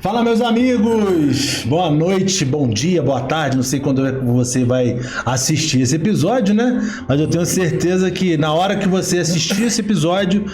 Fala, meus amigos! Boa noite, bom dia, boa tarde. Não sei quando é que você vai assistir esse episódio, né? Mas eu tenho certeza que na hora que você assistir esse episódio,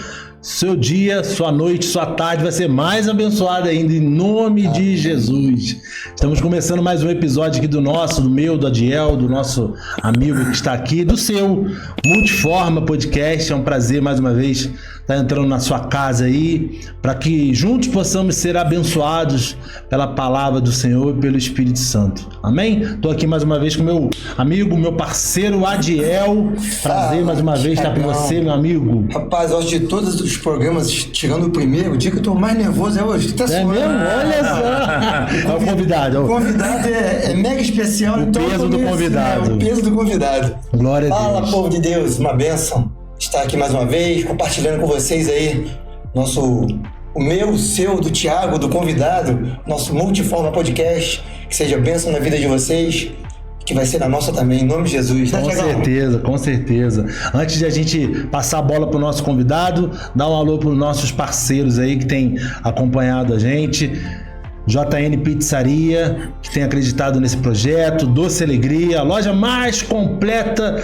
seu dia, sua noite, sua tarde vai ser mais abençoada ainda, em nome de Jesus. Estamos começando mais um episódio aqui do meu, do Adiel, do nosso amigo que está aqui, do seu Multiforma Podcast. É um prazer mais uma vez estar entrando na sua casa aí, para que juntos possamos ser abençoados pela palavra do Senhor e pelo Espírito Santo. Amém? Estou aqui mais uma vez com meu amigo, meu parceiro Adiel. Prazer mais uma vez estar com você, meu amigo. Rapaz, eu acho de todos os programas, tirando o primeiro, o dia que eu tô mais nervoso é hoje. Tá mesmo? Olha só! É o convidado. O convidado é mega especial. O peso do convidado. O peso do convidado. Glória a Deus. Fala, povo de Deus, uma bênção estar aqui mais uma vez, compartilhando com vocês aí o meu, o seu, do Thiago, do convidado, nosso Multiforma Podcast, que seja bênção na vida de vocês, que vai ser na nossa também, em nome de Jesus. Com certeza, com certeza. Antes de a gente passar a bola para o nosso convidado, dar um alô para os nossos parceiros aí que tem acompanhado a gente. JN Pizzaria, que tem acreditado nesse projeto, Doce Alegria, a loja mais completa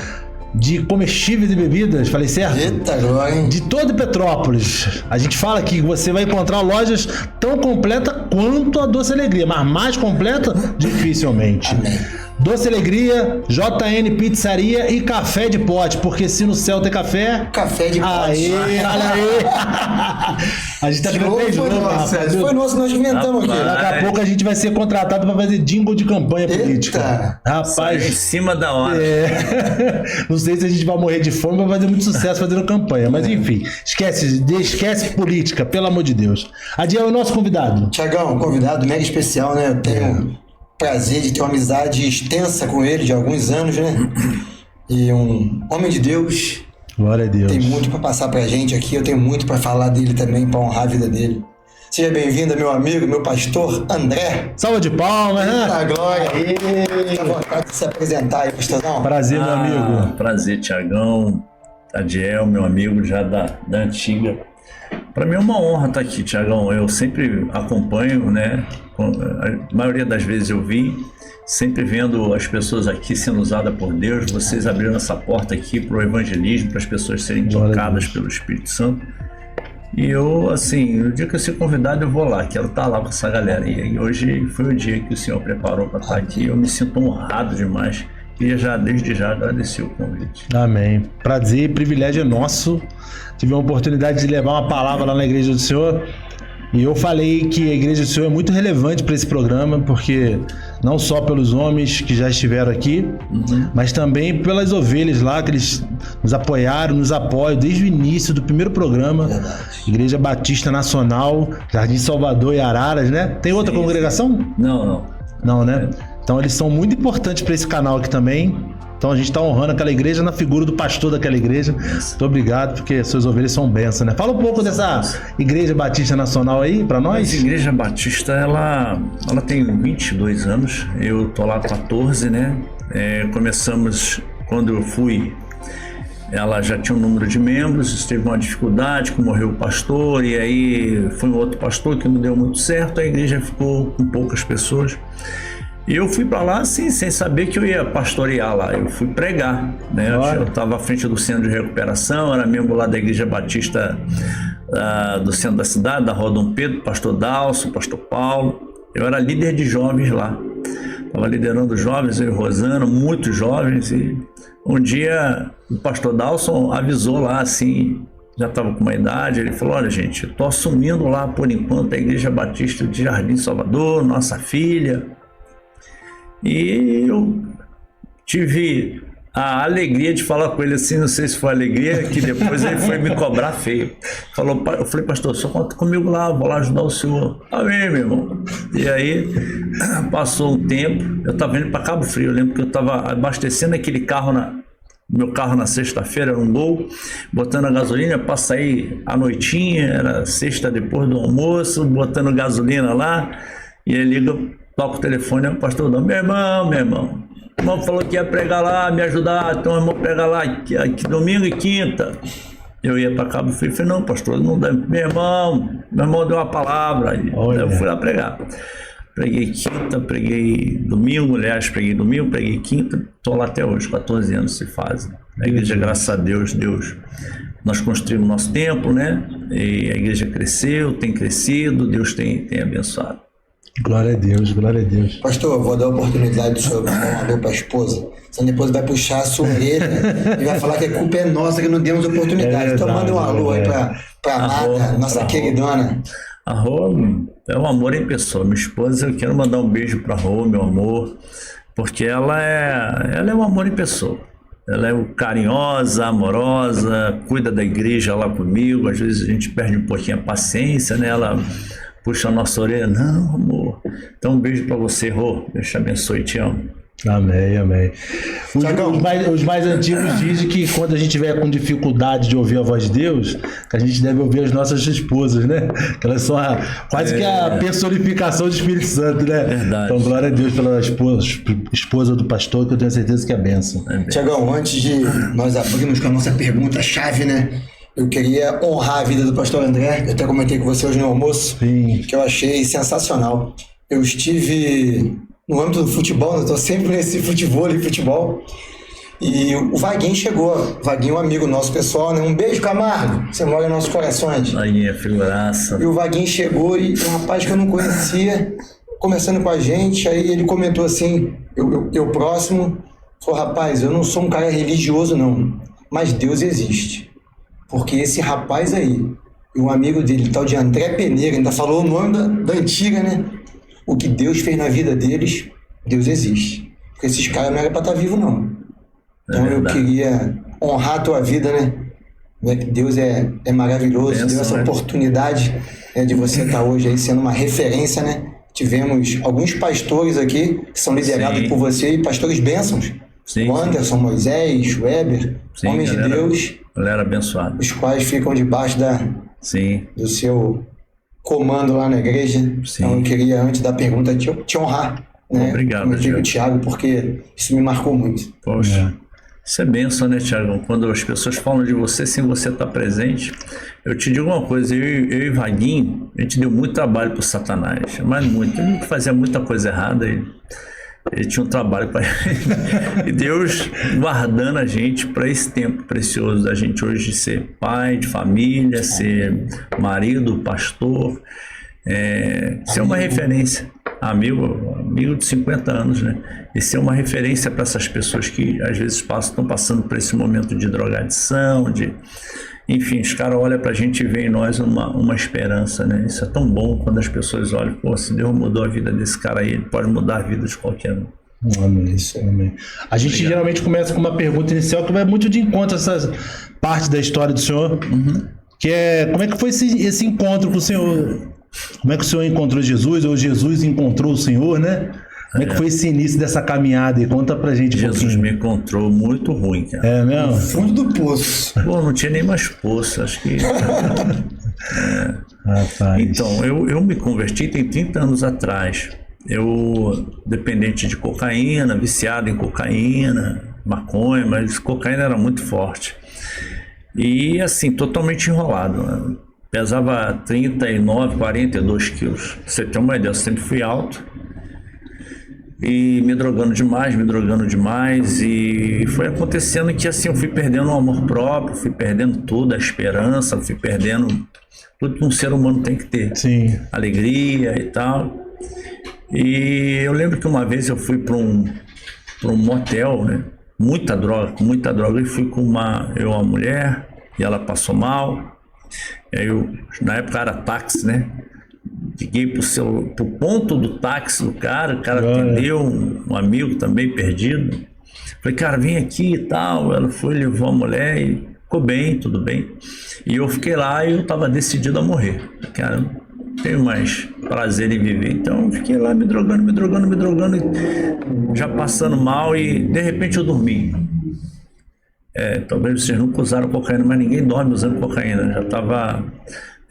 de comestíveis e bebidas, falei certo? Eita, glória! De todo Petrópolis. A gente fala que você vai encontrar lojas tão completas quanto a Doce Alegria, mas mais completa, dificilmente. Amém. Doce Alegria, JN Pizzaria e Café de Pote, porque se no céu tem café... Café de Pote. Aê, olha aí! A gente tá de novo, rapaz. Foi nosso, nós inventamos aqui. Daqui a pouco a gente vai ser contratado para fazer jingle de campanha política. Rapaz, em cima da hora. Não sei se a gente vai morrer de fome, vai fazer muito sucesso fazendo campanha. Mas enfim, esquece política, pelo amor de Deus. Adiel é o nosso convidado. Tiagão, convidado mega especial, né? Eu tenho prazer de ter uma amizade extensa com ele de alguns anos, né? E um homem de Deus. Glória a Deus. Tem muito para passar pra gente aqui, eu tenho muito para falar dele também, para honrar a vida dele. Seja bem-vindo, meu amigo, meu pastor André. Salva de palmas, né? Eita, glória! Fica à vontade de se apresentar aí, pastorzão. Prazer, meu amigo. Prazer, Tiagão, Adiel, meu amigo já da antiga. Para mim é uma honra estar aqui, Tiagão. Eu sempre acompanho, né? A maioria das vezes eu vim, sempre vendo as pessoas aqui sendo usadas por Deus, vocês abriram essa porta aqui para o evangelismo, para as pessoas serem tocadas pelo Espírito Santo. E eu, assim, o dia que eu ser convidado eu vou lá, quero estar lá com essa galera. E hoje foi o dia que o Senhor preparou para estar aqui. Eu me sinto honrado demais. Queria desde já agradecer o convite. Amém. Prazer e privilégio é nosso. Tive a oportunidade de levar uma palavra lá na Igreja do Senhor. E eu falei que a Igreja do Senhor é muito relevante para esse programa, porque não só pelos homens que já estiveram aqui, mas também pelas ovelhas lá, que eles nos apoiaram, nos apoiam desde o início do primeiro programa. Verdade. Igreja Batista Nacional, Jardim Salvador e Araras, né? Tem outra congregação? Não, né? Então eles são muito importantes para esse canal aqui também. Então a gente está honrando aquela igreja na figura do pastor daquela igreja. Muito obrigado, porque suas ovelhas são bênçãos, né? Fala um pouco dessa Igreja Batista Nacional aí para nós. A Igreja Batista, ela tem 22 anos, eu tô lá há 14, né? Começamos, quando eu fui, ela já tinha um número de membros, teve uma dificuldade, que morreu o pastor, e aí foi um outro pastor que não deu muito certo, a igreja ficou com poucas pessoas. E eu fui para lá assim, sem saber que eu ia pastorear lá, eu fui pregar, né? Eu estava à frente do centro de recuperação, era membro lá da Igreja Batista do centro da cidade, da Rua Dom Pedro, pastor Dalso, pastor Paulo. Eu era líder de jovens lá, estava liderando jovens, eu e Rosana, muitos jovens, e um dia o pastor Dalson avisou lá assim, já estava com uma idade, ele falou: olha gente, eu estou assumindo lá por enquanto a Igreja Batista de Jardim Salvador, nossa filha. E eu tive a alegria de falar com ele assim, não sei se foi alegria, que depois ele foi me cobrar feio. Eu falei: pastor, só conta comigo lá, vou lá ajudar o senhor. Amém, meu irmão. E aí, passou um tempo, eu estava indo para Cabo Frio, eu lembro que eu estava abastecendo aquele carro, meu carro na sexta-feira, era um Gol, botando a gasolina para sair à noitinha, era sexta depois do almoço, botando gasolina lá, e ele liga, toca o telefone, é o pastor Dom: meu irmão, o irmão falou que ia pregar lá, me ajudar, então o irmão prega lá, aqui domingo e quinta. Eu ia para Cabo Frio e falei, não, pastor, não dá. Meu irmão deu uma palavra. Aí eu fui lá pregar. Preguei quinta, preguei domingo, preguei quinta, estou lá até hoje, 14 anos se fazem. A igreja, graças a Deus, nós construímos nosso templo, né? E a igreja cresceu, tem crescido, Deus tem abençoado. Glória a Deus, glória a Deus. Pastor, eu vou dar a oportunidade do senhor dar um alô para a esposa. Senão depois vai puxar a sua orelha e vai falar que a culpa é nossa, que não demos oportunidade. Então manda um alô aí para Amada, nossa queridona. A Rô é um amor em pessoa. Minha esposa, eu quero mandar um beijo para a Rô, meu amor, porque ela é um amor em pessoa. Ela é carinhosa, amorosa, cuida da igreja lá comigo. Às vezes a gente perde um pouquinho a paciência, né? Ela puxa a nossa orelha. Não, amor. Então um beijo para você, Rô. Deus te abençoe, te amo. Amém, amém. Os mais antigos dizem que quando a gente tiver com dificuldade de ouvir a voz de Deus, que a gente deve ouvir as nossas esposas, né? Que elas são quase que a personificação do Espírito Santo, né? Verdade. Então, glória a Deus pela esposa do pastor, que eu tenho certeza que é bênção. Tiagão, antes de nós abrirmos com a nossa pergunta-chave, né? Eu queria honrar a vida do pastor André. Eu até comentei com você hoje no almoço, Sim. Que eu achei sensacional. Eu estive no âmbito do futebol, eu estou sempre nesse futebol. E o Vaguinho chegou. Vaguinho é um amigo nosso pessoal, né? Um beijo, Camargo. Você mora em nossos corações. Vaguinho é figuraça. E o Vaguinho chegou e um rapaz que eu não conhecia, conversando com a gente, aí ele comentou assim, eu próximo, falou, rapaz, eu não sou um cara religioso não, mas Deus existe. Porque esse rapaz aí, e um amigo dele, tal de André Peneira, ainda falou o nome da antiga, né? O que Deus fez na vida deles, Deus existe. Porque esses caras não eram para estar vivos, não. Então eu queria honrar a tua vida, né? Deus é maravilhoso, deu essa oportunidade de você estar hoje aí sendo uma referência, né? Tivemos alguns pastores aqui que são liderados por você, e pastores bênçãos. O Anderson, Moisés, Weber, homens de Deus. Galera abençoada. Os quais ficam debaixo do seu comando lá na igreja. Sim. Então eu queria, antes da pergunta, te honrar. Né? Obrigado, Tiago, porque isso me marcou muito. Poxa, isso é bênção, né, Tiago? Quando as pessoas falam de você sem você estar presente. Eu te digo uma coisa, eu e Vaguinho, a gente deu muito trabalho para o Satanás, mas muito. Ele fazia muita coisa errada, ele tinha um trabalho para ele. E Deus guardando a gente para esse tempo precioso da gente hoje ser pai de família, ser marido, pastor, ser uma referência. Amigo de 50 anos, né? E ser uma referência para essas pessoas que às vezes estão passando por esse momento de drogadição, enfim, os caras olham pra gente e veem em nós uma esperança, né? Isso é tão bom quando as pessoas olham, pô, se Deus mudou a vida desse cara aí, ele pode mudar a vida de qualquer um. Amém. Amém. A gente geralmente começa com uma pergunta inicial que vai muito de encontro a essa parte da história do senhor, que é, como é que foi esse encontro com o senhor? Como é que o senhor encontrou Jesus, ou Jesus encontrou o senhor, né? Como é que foi esse início dessa caminhada? E conta pra gente um pouquinho. Jesus me encontrou muito ruim, cara. É mesmo? No fundo do poço. Pô, não tinha nem mais poço, acho que... Então, eu me converti tem 30 anos atrás. Eu, dependente de cocaína, viciado em cocaína, maconha, mas cocaína era muito forte. E assim, totalmente enrolado, né? Pesava 39, 42 quilos. Pra você ter uma ideia, eu sempre fui alto. E me drogando demais, e foi acontecendo que assim eu fui perdendo o amor próprio, fui perdendo tudo, a esperança, fui perdendo tudo que um ser humano tem que ter. Sim. Alegria e tal. E eu lembro que uma vez eu fui para um motel, né? Muita droga, e fui com uma mulher, e ela passou mal. Na época era táxi, né? Liguei pro ponto do táxi do cara, o cara atendeu, um amigo também perdido. Falei, cara, vem aqui e tal. Ela foi, levou a mulher e ficou bem, tudo bem. E eu fiquei lá e eu tava decidido a morrer. Cara, não tenho mais prazer em viver. Então eu fiquei lá me drogando, já passando mal, e de repente eu dormi. Talvez vocês nunca usaram cocaína, mas ninguém dorme usando cocaína. Já tava...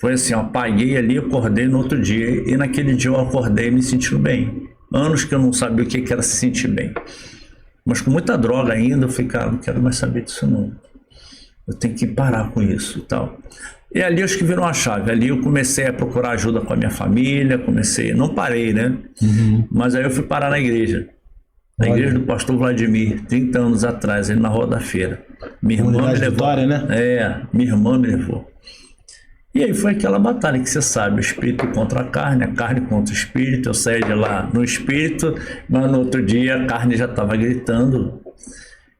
Foi assim, eu apaguei ali, acordei no outro dia, e naquele dia eu acordei me sentindo bem. Anos que eu não sabia o que era se sentir bem. Mas com muita droga ainda, eu falei, cara, não quero mais saber disso não. eu tenho que parar com isso e tal. E ali acho que virou uma chave. Ali eu comecei a procurar ajuda com a minha família, não parei, né? Mas aí eu fui parar na igreja. Na igreja do pastor Vladimir, 30 anos atrás, ali na Rua da Feira. Minha irmã me levou. Vitória, né? Minha irmã me levou. E aí foi aquela batalha que você sabe, o espírito contra a carne contra o espírito. Eu saí de lá no espírito, mas no outro dia a carne já estava gritando.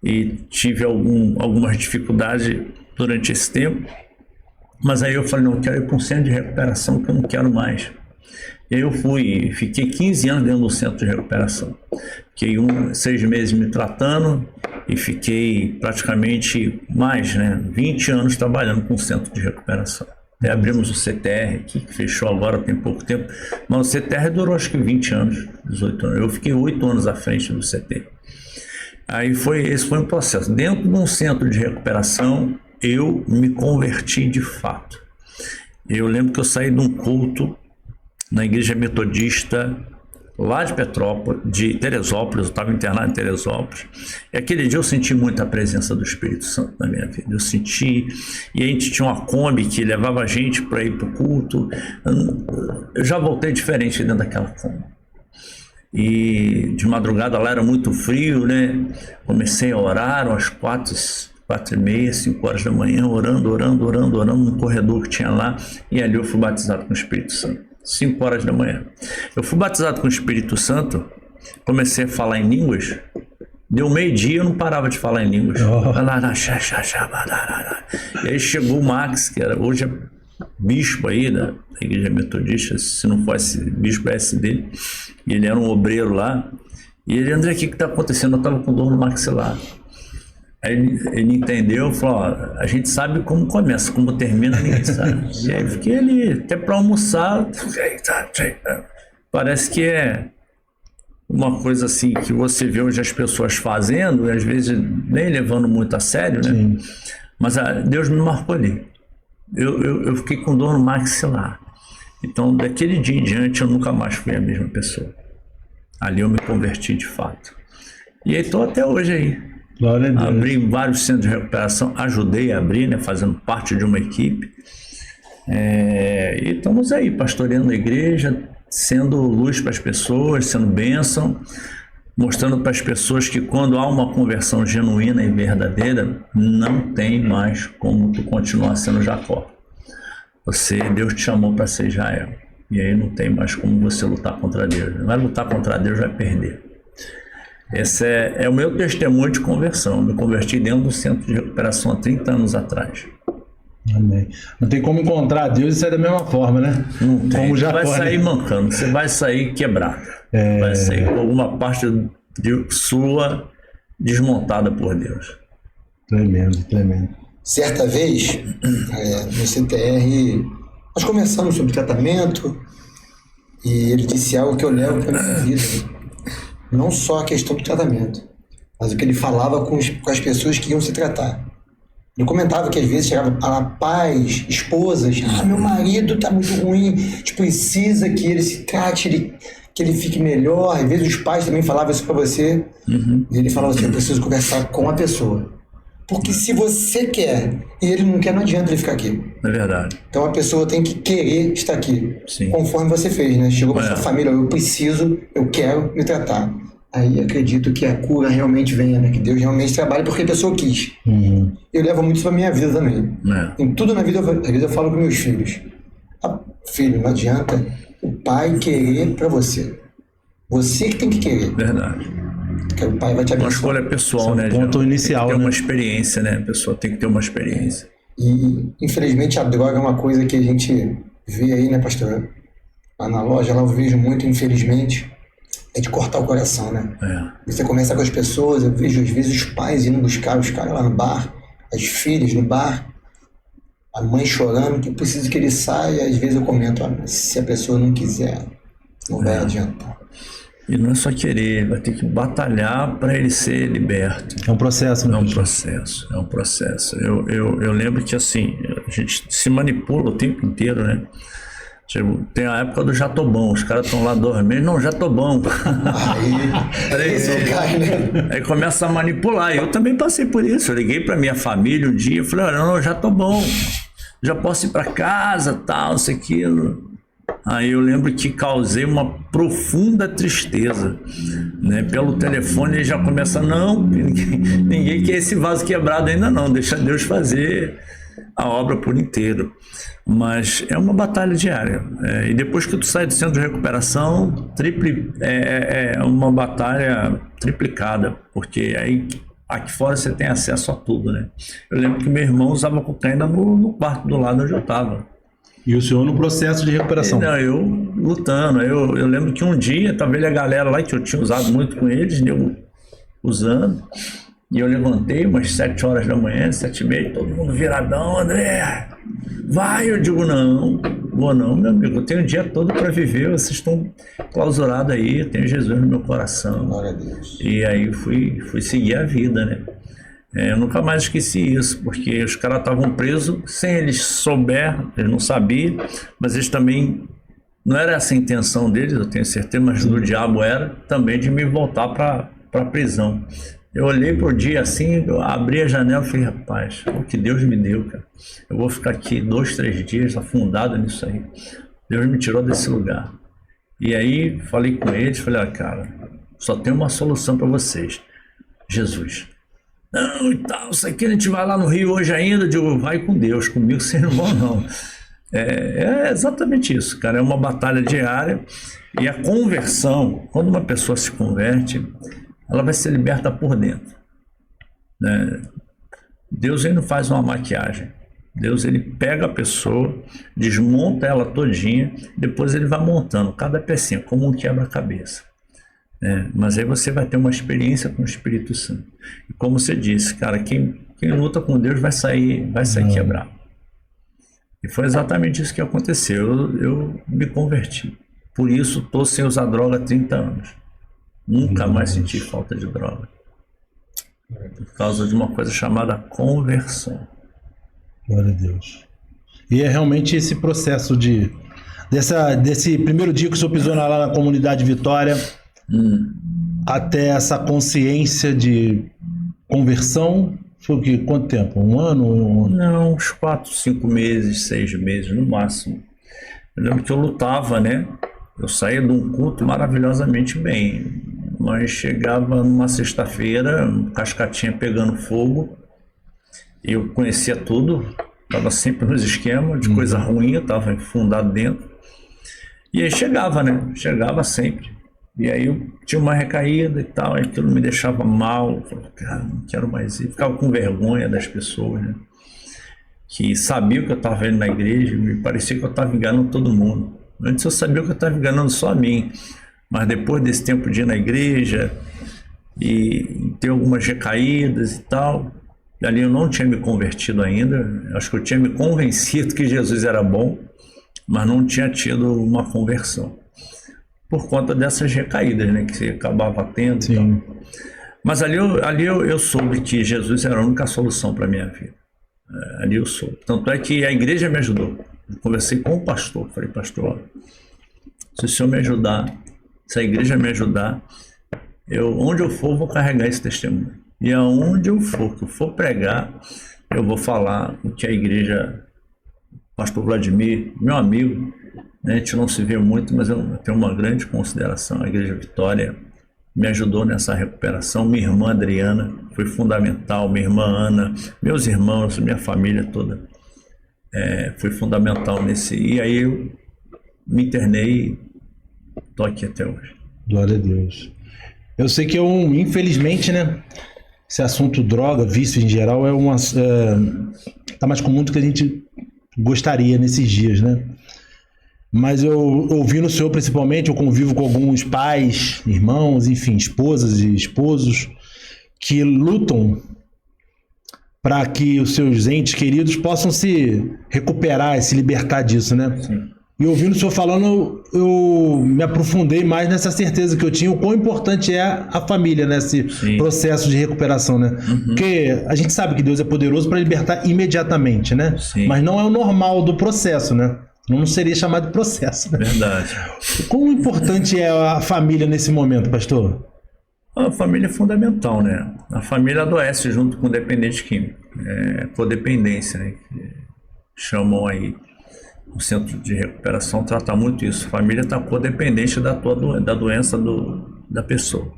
E tive algumas dificuldades durante esse tempo. Mas aí eu falei, não, eu quero ir para um centro de recuperação que eu não quero mais. E aí eu fiquei 15 anos dentro do centro de recuperação. Fiquei 6 meses me tratando e fiquei praticamente mais, 20 anos trabalhando com o centro de recuperação. Até abrimos o CTR aqui, que fechou agora tem pouco tempo, mas o CTR durou acho que 20 anos, 18 anos. Eu fiquei 8 anos à frente do CT. Aí esse foi um processo. Dentro de um centro de recuperação, eu me converti de fato. Eu lembro que eu saí de um culto na igreja metodista lá de Petrópolis, de Teresópolis, eu estava internado em Teresópolis, e aquele dia eu senti muito a presença do Espírito Santo na minha vida. Eu senti, e a gente tinha uma Kombi que levava a gente para ir para o culto. Eu já voltei diferente dentro daquela Kombi. E de madrugada lá era muito frio, né? Comecei a orar às 4h30, 5 horas da manhã, orando no corredor que tinha lá, e ali eu fui batizado com o Espírito Santo. 5 horas da manhã. Eu fui batizado com o Espírito Santo, comecei a falar em línguas, deu meio-dia eu não parava de falar em línguas. E aí chegou o Max, que hoje é bispo aí da igreja metodista, se não fosse bispo é dele, e ele era um obreiro lá, e ele, André, o que está acontecendo? Eu estava com dor no maxilar. Aí ele entendeu, falou, ó, a gente sabe como começa, como termina, ninguém sabe. E aí fiquei ali, até para almoçar, parece que é uma coisa assim que você vê hoje as pessoas fazendo, e às vezes nem levando muito a sério, né? Sim. Mas Deus me marcou ali. Eu fiquei com dor no maxilar. Então, daquele dia em diante, eu nunca mais fui a mesma pessoa. Ali eu me converti de fato. E aí estou até hoje aí. Glória a Deus. Abri vários centros de recuperação, ajudei a abrir, fazendo parte de uma equipe. E estamos aí, pastoreando a igreja, sendo luz para as pessoas, sendo bênção, mostrando para as pessoas que quando há uma conversão genuína e verdadeira, não tem mais como tu continuar sendo Jacó. Deus te chamou para ser Israel. E aí não tem mais como você lutar contra Deus. Não vai lutar contra Deus, vai perder. Esse é o meu testemunho de conversão. Eu me converti dentro do centro de recuperação há 30 anos atrás. Amém. Não tem como encontrar Deus e sair da mesma forma, né? Não tem. Como Você vai sair mancando, você vai sair quebrado. Vai sair com alguma parte sua desmontada por Deus. Tremendo. Certa vez, no CTR, nós conversamos sobre tratamento e ele disse algo que eu levo para a minha vida. Não só a questão do tratamento, mas o que ele falava com as pessoas que iam se tratar. Ele comentava que às vezes chegava a pais, esposas, meu marido tá muito ruim, precisa que ele se trate, que ele fique melhor. Às vezes os pais também falavam isso para você, e ele falava assim, eu preciso conversar com a pessoa. Porque se você quer e ele não quer, não adianta ele ficar aqui. É verdade. Então a pessoa tem que querer estar aqui. Sim. Conforme você fez, né? Chegou para sua família, eu quero me tratar. Aí acredito que a cura realmente venha, né? Que Deus realmente trabalha porque a pessoa quis. Eu levo muito isso pra minha vida também. Em tudo na vida, às vezes eu falo com meus filhos. Filho, não adianta o pai querer pra você. Você que tem que querer. Verdade. Porque o pai vai te abençoar. Uma escolha pessoal, né? Ponto inicial, tem que ter né? uma experiência, né? A pessoa tem que ter uma experiência. E, infelizmente, a droga é uma coisa que a gente vê aí, né, pastor? Lá na loja, lá eu vejo muito, infelizmente, é de cortar o coração, né? Você começa com as pessoas, eu vejo às vezes os pais indo buscar os caras lá no bar, as filhas no bar, a mãe chorando, que precisa que ele saia, às vezes eu comento, se a pessoa não quiser, não vai adiantar. E não é só querer, vai ter que batalhar para ele ser liberto. É um processo, né? É um processo. Eu lembro que assim, a gente se manipula o tempo inteiro, né? Tipo, tem a época do já tô bom, os caras estão lá 2 meses, não, já tô bom. Aí, isso cai, né? Aí começa a manipular. Eu também passei por isso. Eu liguei pra minha família um dia, falei, olha, não, já tô bom, já posso ir pra casa, tal, isso, aquilo. Aí eu lembro que causei uma profunda tristeza, né? Pelo telefone ele já começa, não, ninguém quer esse vaso quebrado ainda não, deixa Deus fazer a obra por inteiro. Mas é uma batalha diária. E depois que tu sai do centro de recuperação, é uma batalha triplicada, porque aí aqui fora você tem acesso a tudo, né? Eu lembro que meu irmão usava cocaína no quarto do lado onde eu estava. E o senhor no processo de recuperação? Não, eu lutando. Eu lembro que um dia, talvez a galera lá que eu tinha usado muito com eles, eu usando, e eu levantei umas 7 horas da manhã, 7h30, todo mundo viradão, André, vai, eu digo, não, vou não, meu amigo, eu tenho o dia todo para viver, vocês estão clausurados aí, eu tenho Jesus no meu coração. Glória a Deus. E aí fui seguir a vida, né? Eu nunca mais esqueci isso, porque os caras estavam presos sem eles souber, eles não sabiam, mas eles também, não era essa a intenção deles, eu tenho certeza, mas do diabo era também de me voltar para a prisão. Eu olhei pro dia assim, eu abri a janela e falei, rapaz, o que Deus me deu, cara. Eu vou ficar aqui 2, 3 dias afundado nisso aí. Deus me tirou desse lugar. E aí falei com eles, falei, cara, só tem uma solução para vocês, Jesus. Não, e tal, isso aqui a gente vai lá no Rio hoje ainda, eu digo, vai com Deus, comigo vocês não vão não. É exatamente isso, cara, é uma batalha diária. E a conversão, quando uma pessoa se converte, ela vai ser liberta por dentro, né? Deus, ele não faz uma maquiagem. Deus, ele pega a pessoa, desmonta ela todinha, depois ele vai montando cada pecinha, como um quebra-cabeça. Mas aí você vai ter uma experiência com o Espírito Santo. E como você disse, cara, quem luta com Deus vai sair quebrado. E foi exatamente isso que aconteceu. Eu me converti. Por isso estou sem usar droga há 30 anos. Nunca mais senti falta de droga. Por causa de uma coisa chamada conversão. Glória a Deus. E é realmente esse processo desse primeiro dia que o senhor pisou lá na comunidade Vitória, até essa consciência de conversão, foi o quê? Quanto tempo? 1 ano? Não, uns 4, 5 meses, 6 meses no máximo. Eu lembro que eu lutava, né? Eu saía de um culto maravilhosamente bem, mas chegava numa sexta-feira, cascatinha pegando fogo, eu conhecia tudo, estava sempre nos esquemas de coisa ruim, eu estava enfundado dentro, e aí chegava, né? Chegava sempre. E aí eu tinha uma recaída e tal, aquilo me deixava mal, eu falava, cara, não quero mais ir, ficava com vergonha das pessoas, né? Que sabiam que eu estava indo na igreja, me parecia que eu estava enganando todo mundo. Antes eu sabia que eu estava enganando só a mim, mas depois desse tempo de ir na igreja e ter algumas recaídas e tal, ali eu não tinha me convertido ainda, acho que eu tinha me convencido que Jesus era bom, mas não tinha tido uma conversão, por conta dessas recaídas, né, que você acabava tendo. Sim. Mas ali eu soube que Jesus era a única solução para a minha vida. Ali eu soube. Tanto é que a igreja me ajudou. Eu conversei com o pastor, falei, pastor, se o senhor me ajudar, se a igreja me ajudar, onde eu for, vou carregar esse testemunho. E aonde eu for, que eu for pregar, eu vou falar o que a igreja, pastor Vladimir, meu amigo, né, a gente não se vê muito, mas eu tenho uma grande consideração. A igreja Vitória me ajudou nessa recuperação. Minha irmã Adriana foi fundamental, minha irmã Ana, meus irmãos, minha família toda. Foi fundamental nesse. E aí eu me internei e estou aqui até hoje. Glória a Deus. Eu sei que infelizmente, né? Esse assunto droga, vício em geral, tá mais comum do que a gente gostaria nesses dias, né? Mas eu ouvi no senhor, principalmente, eu convivo com alguns pais, irmãos, enfim, esposas e esposos que lutam para que os seus entes queridos possam se recuperar e se libertar disso, né? Sim. E ouvindo o senhor falando, eu me aprofundei mais nessa certeza que eu tinha, o quão importante é a família nesse processo de recuperação, né? Porque a gente sabe que Deus é poderoso para libertar imediatamente, né? Sim. Mas não é o normal do processo, né? Não seria chamado de processo, né? Verdade. Quão importante é a família nesse momento, pastor? A família é fundamental, né? A família adoece junto com o dependente químico. Codependência, né? Que chamam aí. O centro de recuperação trata muito isso. A família está codependente da doença da pessoa.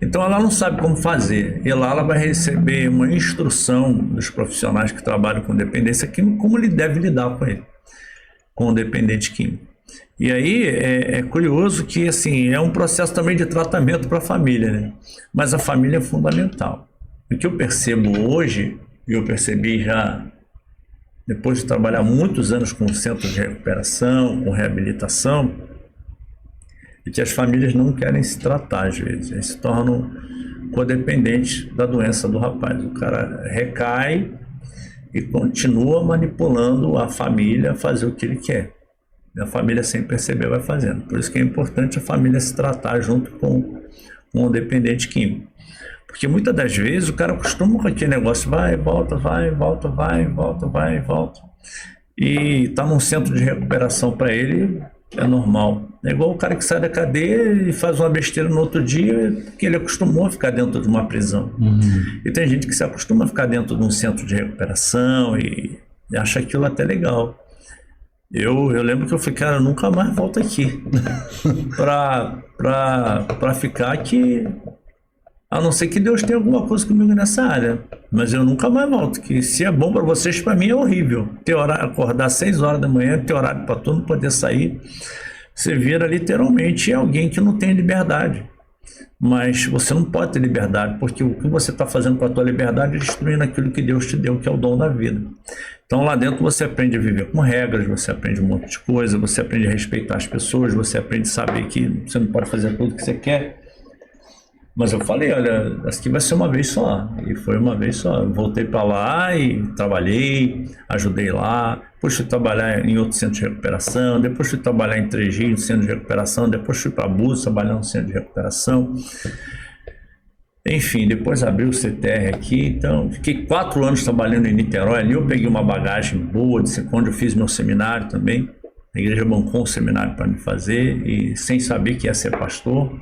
Então ela não sabe como fazer. E lá ela vai receber uma instrução dos profissionais que trabalham com dependência química, como ele deve lidar com ele, com o dependente químico. E aí é curioso que assim, é um processo também de tratamento para a família, né? Mas a família é fundamental. O que eu percebo hoje, e eu percebi já depois de trabalhar muitos anos com centro de recuperação, com reabilitação, é que as famílias não querem se tratar às vezes, eles se tornam codependentes da doença do rapaz. O cara recai e continua manipulando a família a fazer o que ele quer. A família, sem perceber, vai fazendo. Por isso que é importante a família se tratar junto com o dependente químico. Porque muitas das vezes o cara acostuma com aquele negócio, vai, volta, vai, volta, vai, volta, vai, volta. E tá num centro de recuperação para ele, é normal. É igual o cara que sai da cadeia e faz uma besteira no outro dia, porque ele acostumou a ficar dentro de uma prisão. E tem gente que se acostuma a ficar dentro de um centro de recuperação e acha aquilo até legal. Eu lembro que eu falei, cara, eu nunca mais volto aqui pra ficar aqui, a não ser que Deus tenha alguma coisa comigo nessa área, mas eu nunca mais volto, que se é bom para vocês, para mim é horrível. Ter horário, acordar às 6 horas da manhã, ter horário para todo mundo poder sair, você vira literalmente alguém que não tem liberdade. Mas você não pode ter liberdade, porque o que você está fazendo com a tua liberdade é destruindo aquilo que Deus te deu, que é o dom da vida. Então lá dentro você aprende a viver com regras, você aprende um monte de coisa, você aprende a respeitar as pessoas, você aprende a saber que você não pode fazer tudo que você quer. Mas eu falei, olha, isso aqui vai ser uma vez só. E foi uma vez só. Eu voltei para lá e trabalhei, ajudei lá. Depois fui trabalhar em outro centro de recuperação. Depois fui trabalhar em 3G, no centro de recuperação. Depois fui para Búzios, trabalhar no centro de recuperação. Enfim, depois abri o CTR aqui. Então, fiquei 4 anos trabalhando em Niterói. Ali eu peguei uma bagagem boa, onde eu fiz meu seminário também. A igreja bancou um seminário para me fazer. E sem saber que ia ser pastor.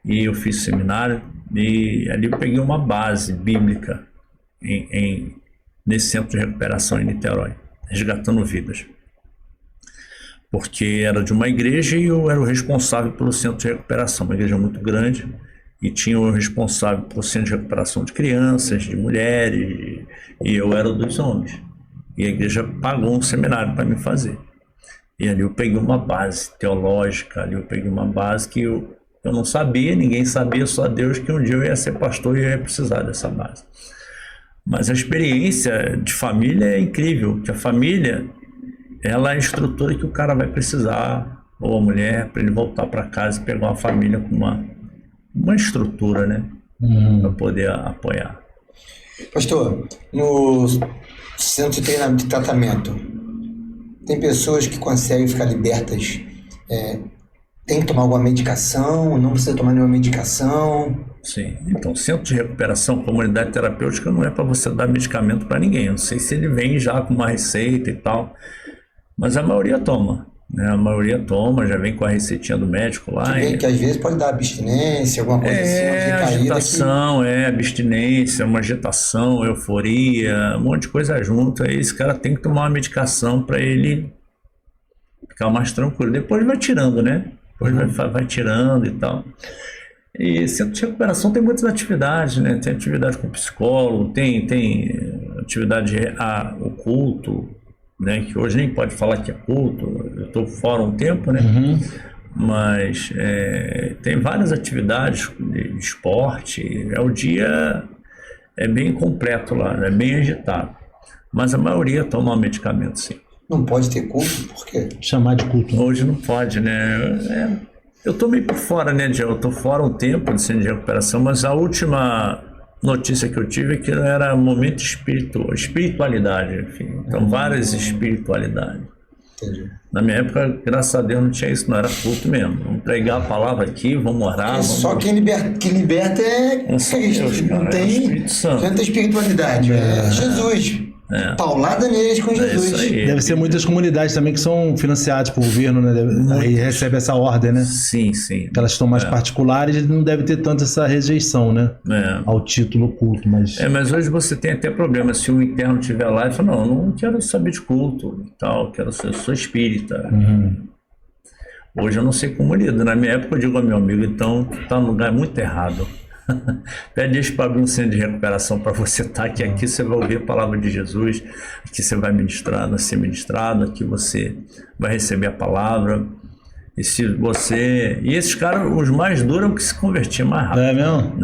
E eu fiz seminário e ali eu peguei uma base bíblica nesse centro de recuperação em Niterói, resgatando vidas. Porque era de uma igreja e eu era o responsável pelo centro de recuperação, uma igreja muito grande, e tinha o responsável pelo centro de recuperação de crianças, de mulheres, e eu era dos homens. E a igreja pagou um seminário para me fazer. E ali eu peguei uma base teológica, ali eu peguei uma base que eu não sabia, ninguém sabia, só Deus, que um dia eu ia ser pastor e eu ia precisar dessa base. Mas a experiência de família é incrível, que a família, ela é a estrutura que o cara vai precisar, ou a mulher, para ele voltar para casa e pegar uma família com uma estrutura, né? Para poder apoiar. Pastor, no centro de treinamento de tratamento, tem pessoas que conseguem ficar libertas, tem que tomar alguma medicação, não precisa tomar nenhuma medicação? Sim, então centro de recuperação, comunidade terapêutica não é para você dar medicamento para ninguém. Eu não sei se ele vem já com uma receita e tal, mas a maioria toma, né? A maioria toma, já vem com a receitinha do médico lá. Que às vezes pode dar abstinência, alguma coisa assim, uma recaída. Agitação, abstinência, uma agitação, euforia, um monte de coisa junto. Aí esse cara tem que tomar uma medicação para ele ficar mais tranquilo. Depois vai tirando, né? Depois vai tirando e tal. E centro de recuperação tem muitas atividades, né? Tem atividade com psicólogo, tem atividade o culto, né? Que hoje nem pode falar que é culto, eu estou fora um tempo, né? Mas tem várias atividades de esporte, o dia é bem completo lá, é bem agitado. Mas a maioria toma medicamento, sim. Não pode ter culto? Por quê? Chamar de culto. Hoje não pode, né? Eu tô meio por fora, né, Diego? Eu tô fora um tempo do centro de recuperação, mas a última notícia que eu tive é que era momento espiritualidade, enfim. Então, várias espiritualidades. Entendi. Na minha época, graças a Deus, não tinha isso, não era culto mesmo. Vamos pregar a palavra aqui, vamos orar. Só quem liberta é Cristo. Deus, cara, não tem Espírito Santo. espiritualidade. É Jesus. Paulada neles com Jesus. isso aí. Deve ser muitas comunidades também que são financiadas por governo, né? Aí recebe essa ordem, né? Sim. Que elas estão mais particulares, não deve ter tanto essa rejeição, né? Ao título culto, mas... Mas hoje você tem até problema, se o interno estiver lá e fala, não, eu não quero saber de culto e tal, eu sou espírita. Hoje eu não sei como lido. Na minha época eu digo ao meu amigo, então tu tá num lugar muito errado. Pede isso para abrir um centro de recuperação para você estar, que aqui você vai ouvir a palavra de Jesus, aqui você vai ministrar, ser ministrado, aqui você vai receber a palavra. E se você... E esses caras, os mais duros, que se convertiam mais rápido. É mesmo?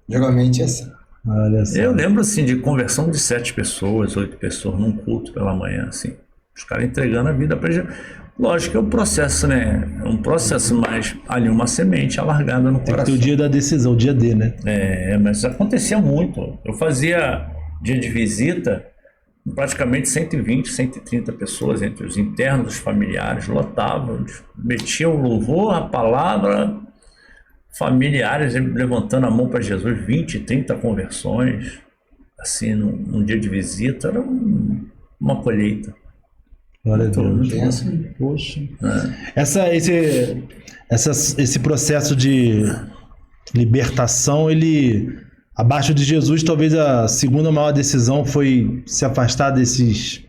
Geralmente é assim. Olha só. Eu lembro assim de conversão de 7 pessoas, 8 pessoas num culto pela manhã, assim. Os caras entregando a vida para Jesus. Lógico que é um processo, né? É um processo, mas ali uma semente alargada no Tem que coração. ter o dia da decisão, o dia D, né? Mas acontecia muito. Eu fazia dia de visita, praticamente 120, 130 pessoas, entre os internos, os familiares, lotavam, metiam o louvor, a palavra, familiares levantando a mão para Jesus, 20, 30 conversões, assim, num dia de visita, era uma colheita. Glória a Deus. Poxa. Esse processo de libertação, abaixo de Jesus, talvez a segunda maior decisão foi se afastar desses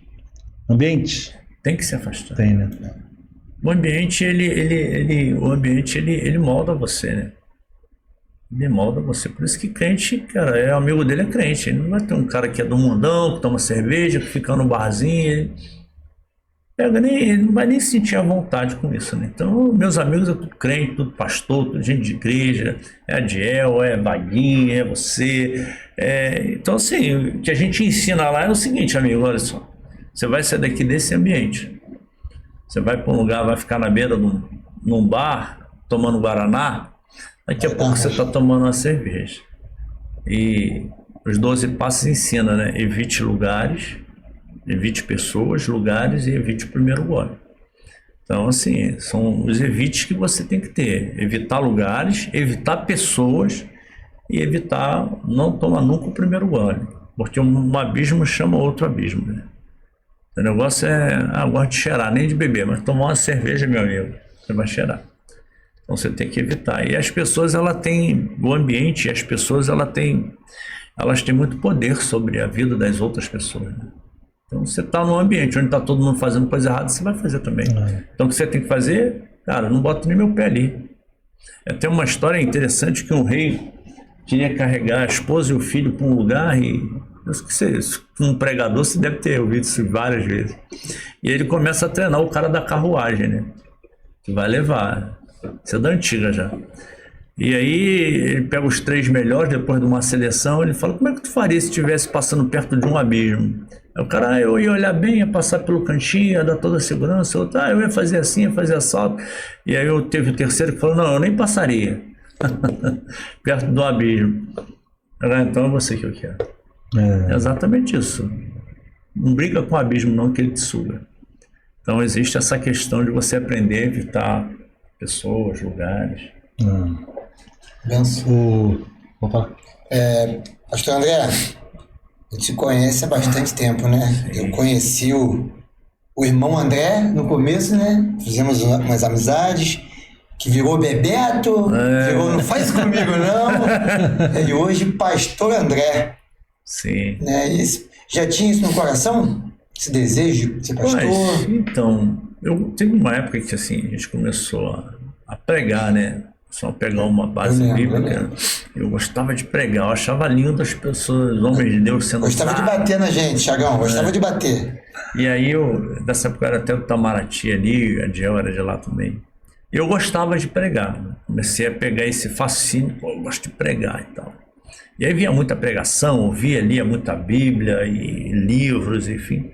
ambientes? Tem que se afastar. Tem, né? O ambiente, ele molda você, né? Ele molda você. Por isso que crente, cara, amigo dele é crente. Ele não vai ter um cara que é do mundão, que toma cerveja, que fica no barzinho. Ele não vai nem sentir a vontade com isso, né? Então, meus amigos é tudo crente, tudo pastor, tudo gente de igreja, é Adiel, é Vaguinha, é você. Então, assim, o que a gente ensina lá é o seguinte, amigo, olha só. Você vai sair daqui desse ambiente. Você vai para um lugar, vai ficar na beira num bar, tomando Guaraná. Daqui a pouco você está tomando uma cerveja. E os 12 passos ensinam, né? Evite lugares, evite pessoas, lugares e evite o primeiro gole. Então, assim, são os evites que você tem que ter. Evitar lugares, evitar pessoas e evitar não tomar nunca o primeiro gole. Porque um abismo chama outro abismo, né? O negócio eu gosto de cheirar, nem de beber, mas tomar uma cerveja, meu amigo, você vai cheirar. Então você tem que evitar. E as pessoas, o ambiente, as pessoas, elas têm muito poder sobre a vida das outras pessoas, né? Então você está num ambiente onde está todo mundo fazendo coisa errada, você vai fazer também. Então o que você tem que fazer, cara, não bota nem meu pé ali. Tem uma história interessante que um rei queria carregar a esposa e o filho para um lugar e... um pregador, você deve ter ouvido isso várias vezes. E ele começa a treinar o cara da carruagem, né? Que vai levar. Isso é da antiga já. E aí ele pega os 3 melhores depois de uma seleção. Ele fala: como é que tu faria se estivesse passando perto de um abismo? Aí o cara: eu ia olhar bem, ia passar pelo cantinho, ia dar toda a segurança. Outro: eu ia fazer assim, ia fazer assalto. E aí teve o terceiro que falou: não, eu nem passaria perto do abismo. Então é você que eu quero. É exatamente isso. Não briga com o abismo não, que ele te suga. Então existe essa questão de você aprender a evitar pessoas, lugares. Pastor André, a gente se conhece há bastante tempo, né? Eu conheci o irmão André no começo, né? Fizemos umas amizades, que virou Bebeto, virou Não Faz Comigo Não, e hoje Pastor André. Sim. Né? Já tinha isso no coração? Esse desejo de ser pastor? Então, teve uma época que assim, a gente começou a pregar, né? Só pegar uma base bíblica. Eu gostava de pregar, eu achava lindo as pessoas, os homens de Deus sendo Gostava de bater na gente, Thiagão, gostava de bater. E aí, dessa época era até o Itamaraty ali, a Adiel era de lá também. Eu gostava de pregar, né? Comecei a pegar esse fascínio, eu gosto de pregar e tal. E aí via muita pregação, ouvia, lia muita Bíblia e livros, enfim.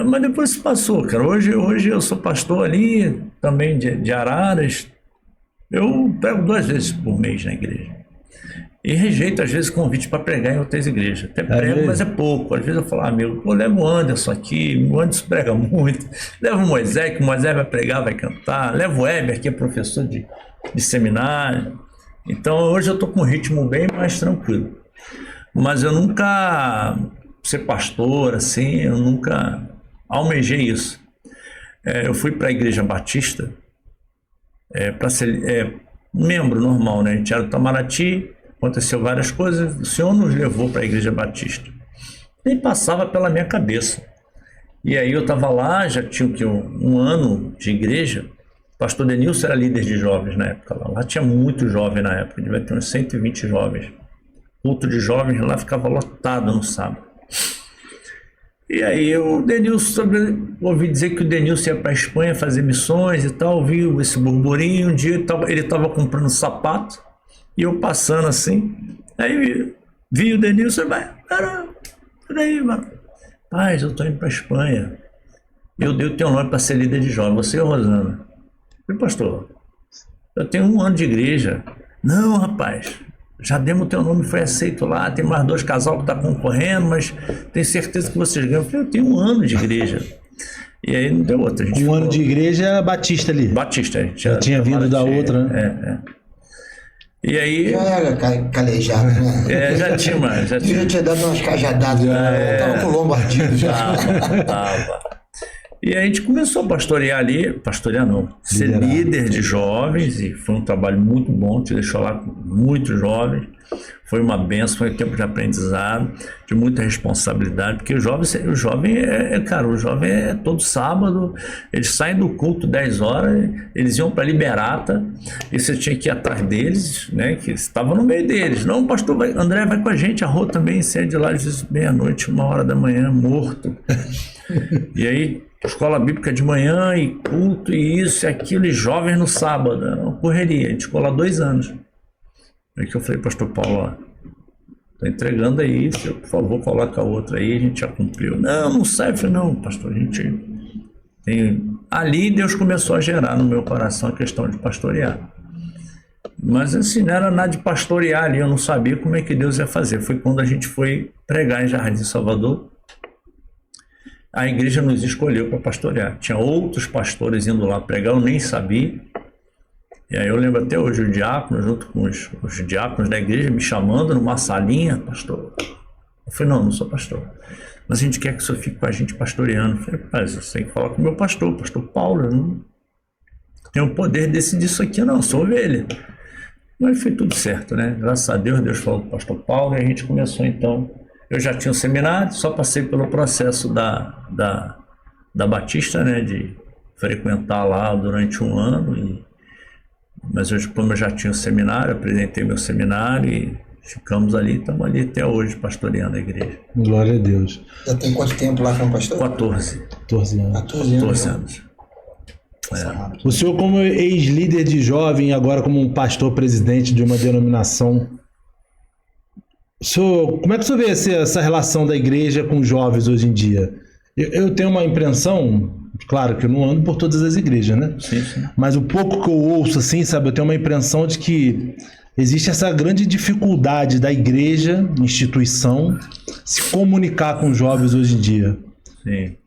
Mas depois isso passou, cara. Hoje eu sou pastor ali, também de Araras. Eu prego 2 vezes por mês na igreja. E rejeito, às vezes, convite para pregar em outras igrejas. Até prego, mas é pouco. Às vezes eu falo: amigo, leva o Anderson aqui, o Anderson prega muito. Leva o Moisés, que o Moisés vai pregar, vai cantar. Leva o Heber, que é professor de seminário. Então hoje eu estou com um ritmo bem mais tranquilo. Mas eu nunca ser pastor, assim, eu nunca almejei isso. Eu fui para a Igreja Batista para ser membro normal, né? A gente era do Itamaraty, aconteceu várias coisas, o Senhor nos levou para a Igreja Batista. Nem passava pela minha cabeça. E aí eu estava lá, já tinha um ano de igreja. O pastor Denilson era líder de jovens na época. Lá tinha muito jovem na época, devia ter uns 120 jovens. O culto de jovens lá ficava lotado no sábado. E aí o Denilson, ouvi dizer que o Denilson ia para a Espanha fazer missões e tal, viu esse burburinho. Um dia ele estava comprando sapato e eu passando assim. Aí vi o Denilson, peraí, mano. Paz, eu estou indo para a Espanha. Eu dei o teu nome para ser líder de jovem, você e a Rosana. Eu falei, pastor, eu tenho 1 ano de igreja. Não, rapaz, já demos o teu nome, foi aceito lá, tem mais 2 casal que estão concorrendo, mas tenho certeza que vocês ganham. Eu falei, eu tenho 1 ano de igreja. E aí não deu outra. Um ano de igreja Batista ali. Batista, a gente já tinha vindo da outra, né? E aí... Já era calejado, né? Já tinha mais. Já tinha dado umas cajadadas, né? Tava com o lombo ardido já. Tava. E a gente começou a pastorear ali, pastorear não, ser líder de jovens, e foi um trabalho muito bom, te deixou lá com muitos jovens, foi uma benção, foi um tempo de aprendizado, de muita responsabilidade, porque o jovem é todo sábado, eles saem do culto 10 horas, eles iam para Liberata, e você tinha que ir atrás deles, né, que estava no meio deles. Não, pastor, André vai com a gente, a Rô também sai de lá às vezes meia-noite, 1h da manhã, morto. E aí, escola bíblica de manhã e culto e isso e aquilo, e jovens no sábado, era uma correria. A gente ficou lá 2 anos. Aí que eu falei, pastor Paulo, tô entregando aí, por favor, coloca outra aí, a gente já cumpriu. Não sai. Eu falei, não, pastor, a gente tem... Ali Deus começou a gerar no meu coração a questão de pastorear. Mas assim, não era nada de pastorear ali, eu não sabia como é que Deus ia fazer. Foi quando a gente foi pregar em Jardim Salvador. A igreja nos escolheu para pastorear. Tinha outros pastores indo lá pregar, eu nem sabia. E aí eu lembro até hoje o diácono, junto com os diáconos da igreja, me chamando numa salinha, pastor. Eu falei, não sou pastor. Mas a gente quer que o senhor fique com a gente pastoreando. Eu falei, mas você tem que falar com o meu pastor Paulo. Eu não tenho o poder de decidir isso aqui, não, eu sou ovelha. Mas foi tudo certo, né? Graças a Deus, Deus falou com o pastor Paulo e a gente começou então. Eu já tinha um seminário, só passei pelo processo da Batista, né, de frequentar lá durante 1 ano, mas como eu já tinha um seminário, apresentei meu seminário e ficamos ali, estamos ali até hoje pastoreando a igreja. Glória a Deus. Já tem quanto tempo lá como pastor? 14 anos. 14 anos. O senhor, como ex-líder de jovem, agora como um pastor presidente de uma denominação, como é que o senhor vê essa relação da igreja com jovens hoje em dia? Eu tenho uma impressão, claro que eu não ando por todas as igrejas, né? Sim. Mas o pouco que eu ouço, assim, sabe, eu tenho uma impressão de que existe essa grande dificuldade da igreja, instituição, se comunicar com jovens hoje em dia.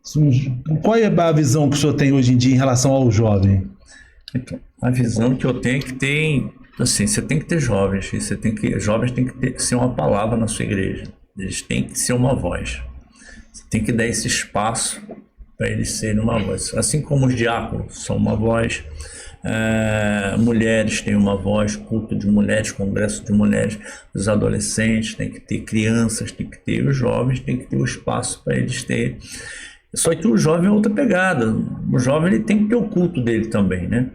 Sim. Qual é a visão que o senhor tem hoje em dia em relação ao jovem? Então, a visão que eu tenho é que tem... Assim, você tem que ter jovens, jovens têm que ser uma palavra na sua igreja, eles têm que ser uma voz, você tem que dar esse espaço para eles serem uma voz, assim como os diáconos são uma voz, mulheres têm uma voz, culto de mulheres, congresso de mulheres, os adolescentes têm que ter, crianças têm que ter, os jovens têm que ter o espaço para eles terem. Só que o jovem é outra pegada, o jovem ele tem que ter o culto dele também, né?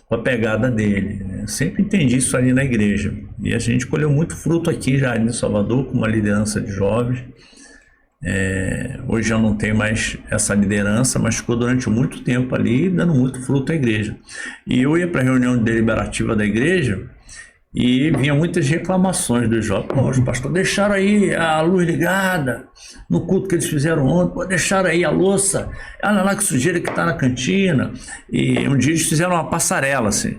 Com a pegada dele, né? Eu sempre entendi isso ali na igreja, e a gente colheu muito fruto aqui já em Salvador com uma liderança de jovens. Hoje já não tem mais essa liderança, mas ficou durante muito tempo ali dando muito fruto à igreja. E eu ia para a reunião deliberativa da igreja e vinha muitas reclamações dos jovens. Pô, os pastores deixaram aí a luz ligada no culto que eles fizeram ontem, pô, deixaram aí a louça, olha lá que sujeira que está na cantina. E um dia eles fizeram uma passarela assim,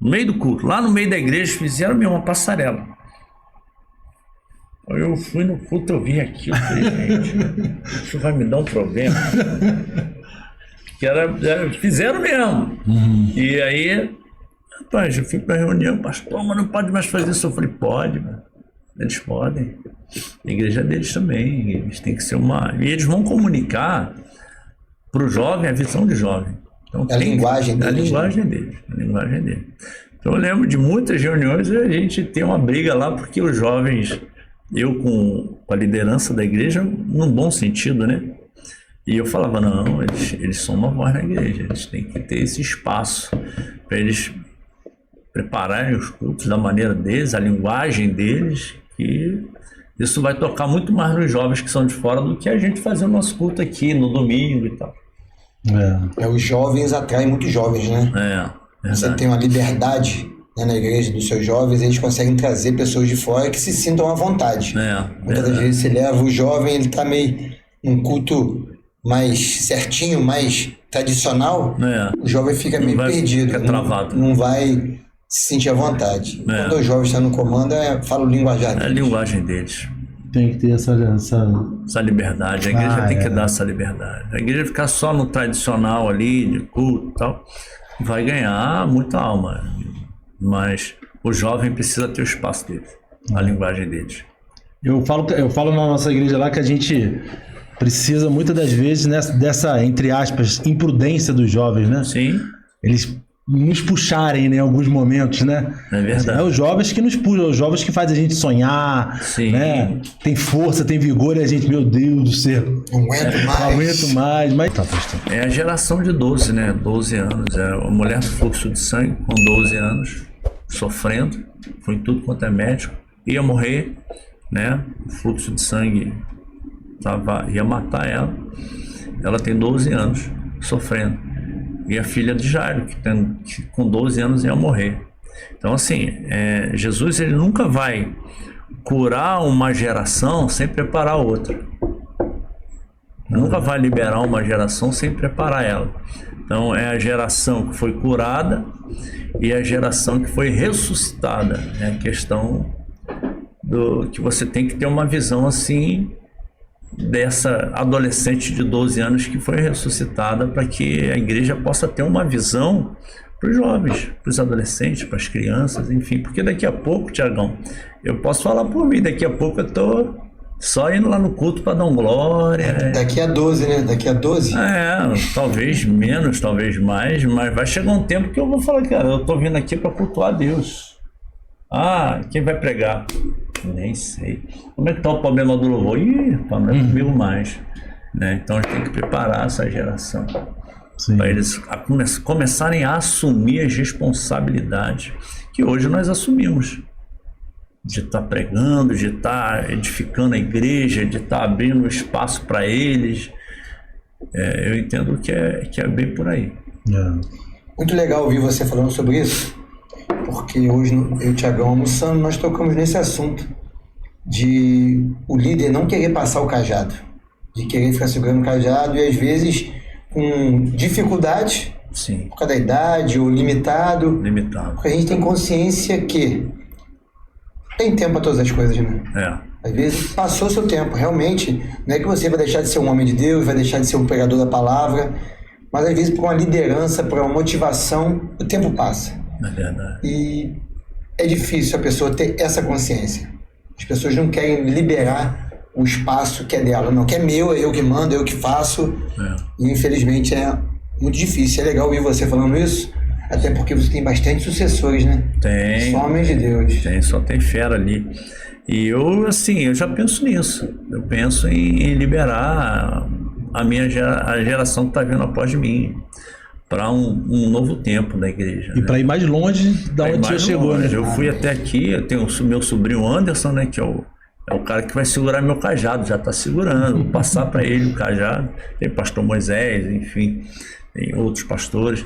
no meio do culto, lá no meio da igreja fizeram mesmo uma passarela. Eu fui no culto, eu vi aquilo, falei, gente, isso vai me dar um problema. Fizeram mesmo. E aí, rapaz, eu fui para a reunião, pastor, mas não pode mais fazer isso. Eu falei, pode, mano. Eles podem. A igreja deles também. Eles têm que ser uma... E eles vão comunicar para o jovem a visão de jovem. Então, a linguagem deles. A linguagem deles. A linguagem deles. Então eu lembro de muitas reuniões a gente tem uma briga lá porque os jovens, eu com a liderança da igreja, num bom sentido, né? E eu falava, não, eles são uma voz na igreja, eles têm que ter esse espaço para eles prepararem os cultos da maneira deles, a linguagem deles, que isso vai tocar muito mais nos jovens que são de fora do que a gente fazer o nosso culto aqui no domingo e tal. Os jovens atraem muitos jovens, né? Você tem uma liberdade, né, na igreja dos seus jovens, eles conseguem trazer pessoas de fora que se sintam à vontade. Muitas das vezes você leva o jovem, ele está meio num culto mais certinho, mais tradicional, o jovem fica meio perdido, fica travado. Não vai se sentir à vontade. Quando o jovem está no comando, fala o linguajar deles. É a linguagem deles. Tem que ter essa liberdade. A igreja tem que dar essa liberdade. A igreja ficar só no tradicional ali, de culto e tal, vai ganhar muita alma. Mas o jovem precisa ter o espaço dele, a linguagem deles. Eu falo na nossa igreja lá que a gente precisa muitas das vezes dessa, entre aspas, imprudência dos jovens, né? Sim. Eles nos puxarem, né, em alguns momentos, né? É verdade. É os jovens que nos puxam, os jovens que fazem a gente sonhar, sim, né? Tem força, tem vigor, e a gente, meu Deus do céu. Não aguento mais. Mas... É a geração de 12, né? 12 anos. É a mulher do fluxo de sangue com 12 anos, sofrendo, foi em tudo quanto é médico, ia morrer, né? O fluxo de sangue ia matar ela. Ela tem 12 anos, sofrendo. E a filha de Jairo, que com 12 anos ia morrer. Então, assim, Jesus ele nunca vai curar uma geração sem preparar outra. Nunca vai liberar uma geração sem preparar ela. Então, é a geração que foi curada e a geração que foi ressuscitada. É a questão que você tem que ter uma visão assim dessa adolescente de 12 anos que foi ressuscitada, para que a igreja possa ter uma visão para os jovens, para os adolescentes, para as crianças, enfim, porque daqui a pouco, Tiagão, eu posso falar por mim, daqui a pouco eu estou só indo lá no culto para dar um glória. Daqui a 12, né? Daqui a 12? Talvez menos, talvez mais, mas vai chegar um tempo que eu vou falar, cara, eu estou vindo aqui para cultuar a Deus. Quem vai pregar? Nem sei. Como é que está o problema do louvor? Não é comigo mais. Né? Então a gente tem que preparar essa geração para eles começarem a assumir as responsabilidades que hoje nós assumimos. De estar pregando, de estar edificando a igreja, de estar abrindo espaço para eles. Eu entendo que é bem por aí. Muito legal ouvir você falando sobre isso. Porque hoje eu e o Tiagão almoçando, nós tocamos nesse assunto de o líder não querer passar o cajado, de querer ficar segurando o cajado e às vezes com dificuldade, sim, por causa da idade ou limitado. Porque a gente tem consciência que tem tempo para todas as coisas, né? Às vezes passou o seu tempo, realmente, não é que você vai deixar de ser um homem de Deus, vai deixar de ser um pregador da palavra, mas às vezes por uma liderança, por uma motivação, o tempo passa. É verdade. E é difícil a pessoa ter essa consciência. As pessoas não querem liberar o espaço que é dela, não, que é meu, é eu que mando, é eu que faço. E infelizmente é muito difícil. É legal ouvir você falando isso, até porque você tem bastante sucessores, né? Tem. Só homens de Deus. Tem, só tem fera ali. E eu já penso nisso. Eu penso em liberar a geração que está vindo após de mim, para um novo tempo da igreja. E para ir mais longe da onde você chegou, né? Eu fui até aqui, eu tenho o meu sobrinho Anderson, né, que é o cara que vai segurar meu cajado, já está segurando, vou passar para ele o cajado. Tem o pastor Moisés, enfim, tem outros pastores,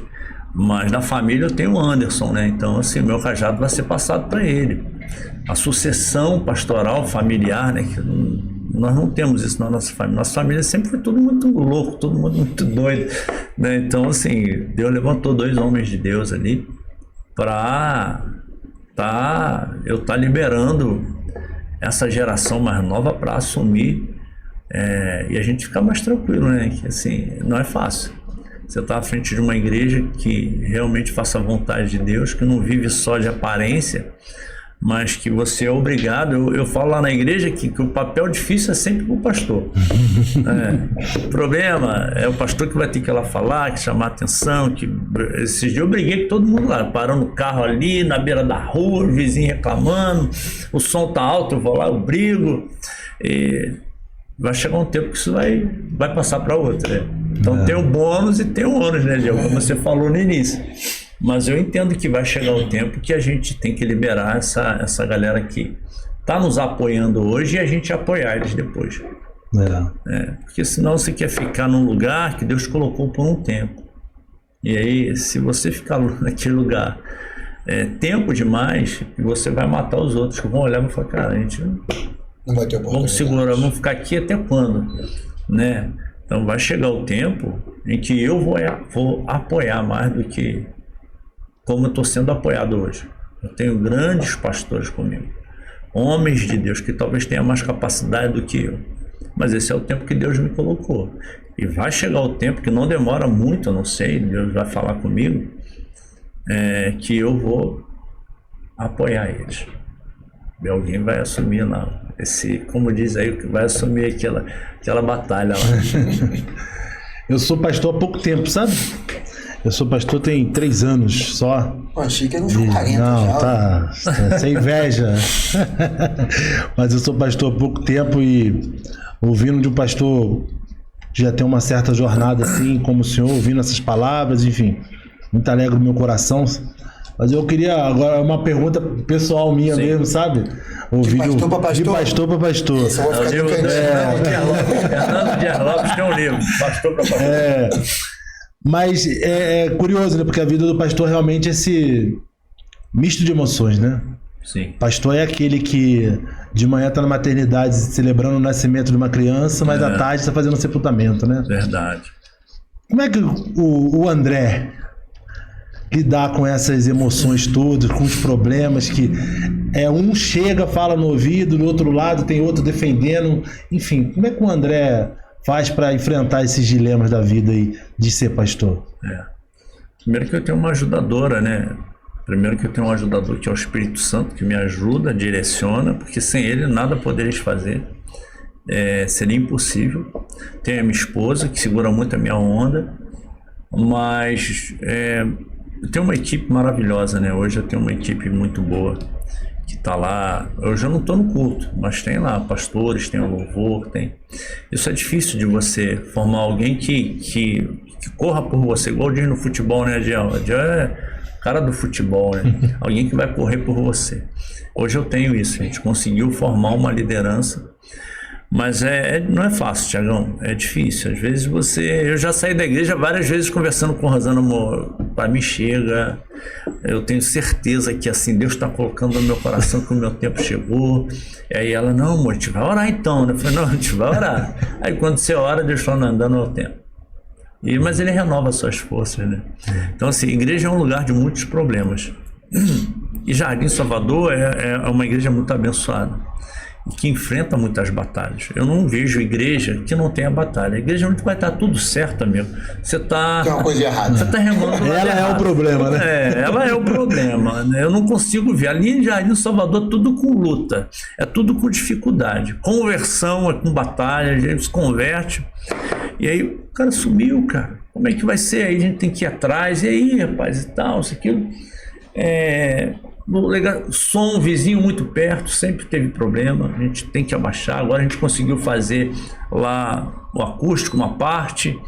mas na família eu tenho o Anderson, né? Então, assim, meu cajado vai ser passado para ele. A sucessão pastoral familiar, né, que nós não temos isso na nossa família. Nossa família sempre foi tudo muito louco, todo mundo muito doido, né? Então, assim, Deus levantou 2 homens de Deus ali para eu estar liberando essa geração mais nova para assumir e a gente ficar mais tranquilo, né? Que, assim, não é fácil. Você está à frente de uma igreja que realmente faça a vontade de Deus, que não vive só de aparência, mas que você é obrigado. Eu falo lá na igreja que o papel difícil é sempre para o pastor. O problema é o pastor que vai ter que ir lá falar, que chamar atenção. Esses dias eu briguei com todo mundo lá, parando o carro ali na beira da rua, o vizinho reclamando, o som tá alto, eu vou lá, eu brigo. E vai chegar um tempo que isso vai passar para outra. Né? Então tem o bônus e tem o ônus, né, Diego? Como você falou no início. Mas eu entendo que vai chegar o tempo que a gente tem que liberar essa galera que está nos apoiando hoje e a gente apoiar eles depois. Porque senão você quer ficar num lugar que Deus colocou por um tempo. E aí, se você ficar naquele lugar tempo demais, você vai matar os outros que vão olhar e vão falar, cara, a gente não vai ter oportunidade. Vamos segurar, vamos ficar aqui até quando? Né? Então vai chegar o tempo em que eu vou apoiar mais do que como eu estou sendo apoiado hoje. Eu tenho grandes pastores comigo, homens de Deus que talvez tenham mais capacidade do que eu, mas esse é o tempo que Deus me colocou. E vai chegar o tempo que não demora muito, eu não sei, Deus vai falar comigo, que eu vou apoiar eles. E alguém vai assumir lá, como diz aí, vai assumir aquela batalha lá. Eu sou pastor há pouco tempo, sabe? Eu sou pastor tem 3 anos só. Pô, achei que era uns 40 não, já. Tá sem inveja. Mas eu sou pastor há pouco tempo e ouvindo de um pastor que já tem uma certa jornada assim, como o senhor, ouvindo essas palavras, enfim, muito alegre o meu coração. Mas eu queria agora uma pergunta pessoal minha mesmo, sabe? De pastor para pastor? De pastor para pastor. Isso, eu vou ficar Fernando Dias Lopes tem um livro, Pastor para Pastor. Mas é curioso, né? Porque a vida do pastor realmente é esse misto de emoções, né? Sim. Pastor é aquele que de manhã está na maternidade celebrando o nascimento de uma criança, mas à tarde está fazendo o sepultamento, né? Verdade. Como é que o André lidar com essas emoções todas, com os problemas que um chega, fala no ouvido, do outro lado tem outro defendendo, enfim, como é que o André faz para enfrentar esses dilemas da vida aí de ser pastor? Primeiro que eu tenho uma ajudadora, né? Primeiro que eu tenho um ajudador que é o Espírito Santo, que me ajuda, direciona, porque sem ele nada podereis fazer. Seria impossível. Tenho a minha esposa, que segura muito a minha onda, mas eu tenho uma equipe maravilhosa, né? Hoje eu tenho uma equipe muito boa, que está lá. Eu já não estou no culto, mas tem lá pastores, tem o louvor, tem. Isso é difícil de você formar alguém que corra por você, igual diz no futebol, né, Adiel? Adiel é cara do futebol, né? Alguém que vai correr por você. Hoje eu tenho isso, a gente conseguiu formar uma liderança, mas não é fácil, Tiagão, é difícil. Às vezes eu já saí da igreja várias vezes conversando com Rosana, amor, para mim chega, eu tenho certeza que assim, Deus está colocando no meu coração que o meu tempo chegou. E aí ela, não, amor, a gente vai orar então, né? Eu falei, não, a gente vai orar. Aí quando você ora, Deus fala, não, andando ao tempo. Mas ele renova suas forças, né? Então assim, a igreja é um lugar de muitos problemas. E Jardim Salvador é uma igreja muito abençoada, que enfrenta muitas batalhas. Eu não vejo igreja que não tenha batalha. A igreja onde vai estar tudo certo, amigo. Você está... Tem uma coisa errada. Você está remando. Ela é o problema, né? Ela é o problema. Eu não consigo ver. Ali em Jardim Salvador, tudo com luta. É tudo com dificuldade. Conversão é com batalha. A gente se converte. E aí o cara sumiu, cara. Como é que vai ser? Aí a gente tem que ir atrás. E aí, rapaz, e tal, isso, aquilo. Som, vizinho muito perto, sempre teve problema, a gente tem que abaixar. Agora a gente conseguiu fazer lá o acústico, uma parte,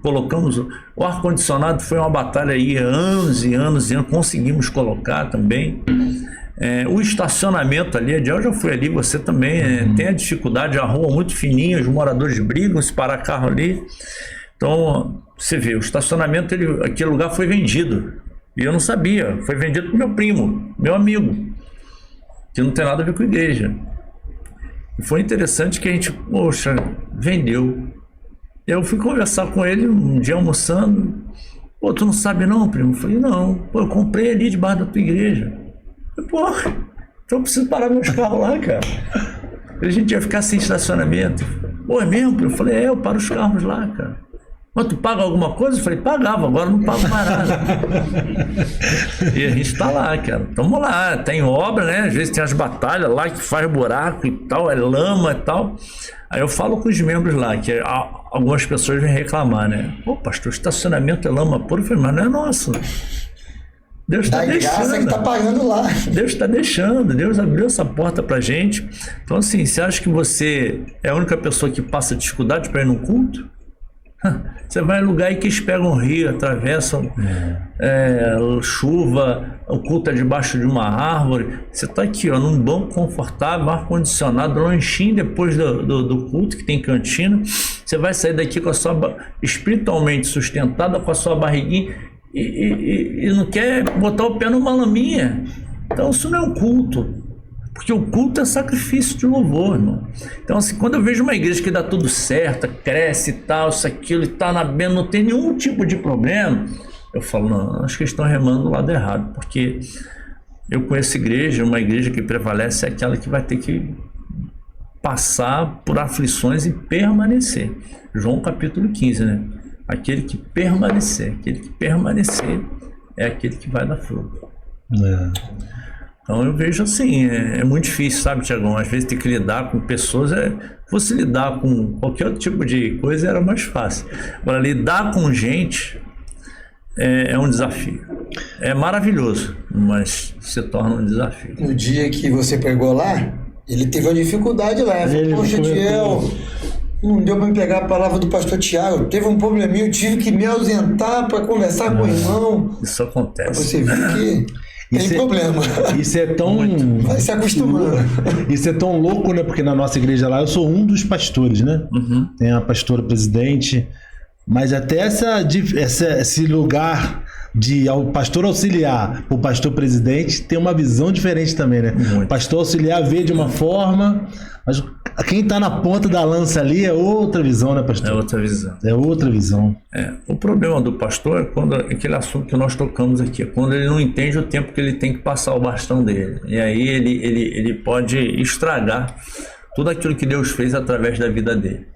colocamos o ar-condicionado, foi uma batalha aí, anos e anos e anos, conseguimos colocar também. O estacionamento ali, eu já fui ali, você também tem a dificuldade, a rua muito fininha, os moradores brigam se parar carro ali. Então você vê, o estacionamento, aquele lugar foi vendido. E eu não sabia, foi vendido para meu primo, meu amigo, que não tem nada a ver com a igreja. E foi interessante que a gente, poxa, vendeu. Eu fui conversar com ele um dia almoçando. Pô, tu não sabe não, primo? Eu falei, não, pô, eu comprei ali debaixo da tua igreja. Eu falei, pô, então eu preciso parar meus carros lá, cara. A gente ia ficar sem estacionamento. Pô, é mesmo? Eu falei, eu paro os carros lá, cara. Mas tu paga alguma coisa? Eu falei, pagava, agora não pago mais nada. E a gente tá lá, cara. Tamo lá, tem obra, né? Às vezes tem as batalhas lá que faz buraco e tal, é lama e tal. Aí eu falo com os membros lá, que algumas pessoas vêm reclamar, né? Pô, pastor, estacionamento é lama pura. Eu falei, mas não é nosso. Deus está deixando. Graça que tá pagando lá. Deus está deixando, Deus abriu essa porta pra gente. Então, assim, você acha que você é a única pessoa que passa dificuldade para ir num culto? Você vai em lugar aí que eles pegam um rio, atravessam chuva, o culto é debaixo de uma árvore. Você está aqui, ó, num banco confortável, ar-condicionado, lanchinho depois do culto, que tem cantina. Você vai sair daqui com a sua espiritualmente sustentada, com a sua barriguinha e não quer botar o pé numa laminha. Então isso não é um culto. Porque o culto é sacrifício de louvor, irmão. Então, assim, quando eu vejo uma igreja que dá tudo certo, cresce e tal, isso, aquilo, e tá na bênção, não tem nenhum tipo de problema, eu falo, não, acho que eles estão remando do lado errado. Porque eu conheço igreja, uma igreja que prevalece é aquela que vai ter que passar por aflições e permanecer. João capítulo 15, né? Aquele que permanecer é aquele que vai dar fruto. Então eu vejo assim, é muito difícil, sabe, Tiagão? Às vezes tem que lidar com pessoas, você lidar com qualquer outro tipo de coisa era mais fácil. Agora, lidar com gente é um desafio. É maravilhoso, mas se torna um desafio. No dia que você pregou lá, ele teve uma dificuldade lá. Ele falou, poxa, Tiel, não deu para me pegar a palavra do pastor Tiago, teve um probleminha, eu tive que me ausentar para conversar com o irmão. Isso acontece. Você viu que... Tem problema. Isso é tão... Vai se acostumando. Isso é tão louco, né? Porque na nossa igreja lá, eu sou um dos pastores, né? Uhum. Tem a pastora presidente. Mas até esse lugar de pastor auxiliar o pastor presidente tem uma visão diferente também, né? Muito. O pastor auxiliar vê de uma forma, mas quem tá na ponta da lança ali é outra visão, né, pastor? É outra visão. É outra visão. O problema do pastor é aquele assunto que nós tocamos aqui, quando ele não entende o tempo que ele tem que passar o bastão dele. E aí ele pode estragar tudo aquilo que Deus fez através da vida dele.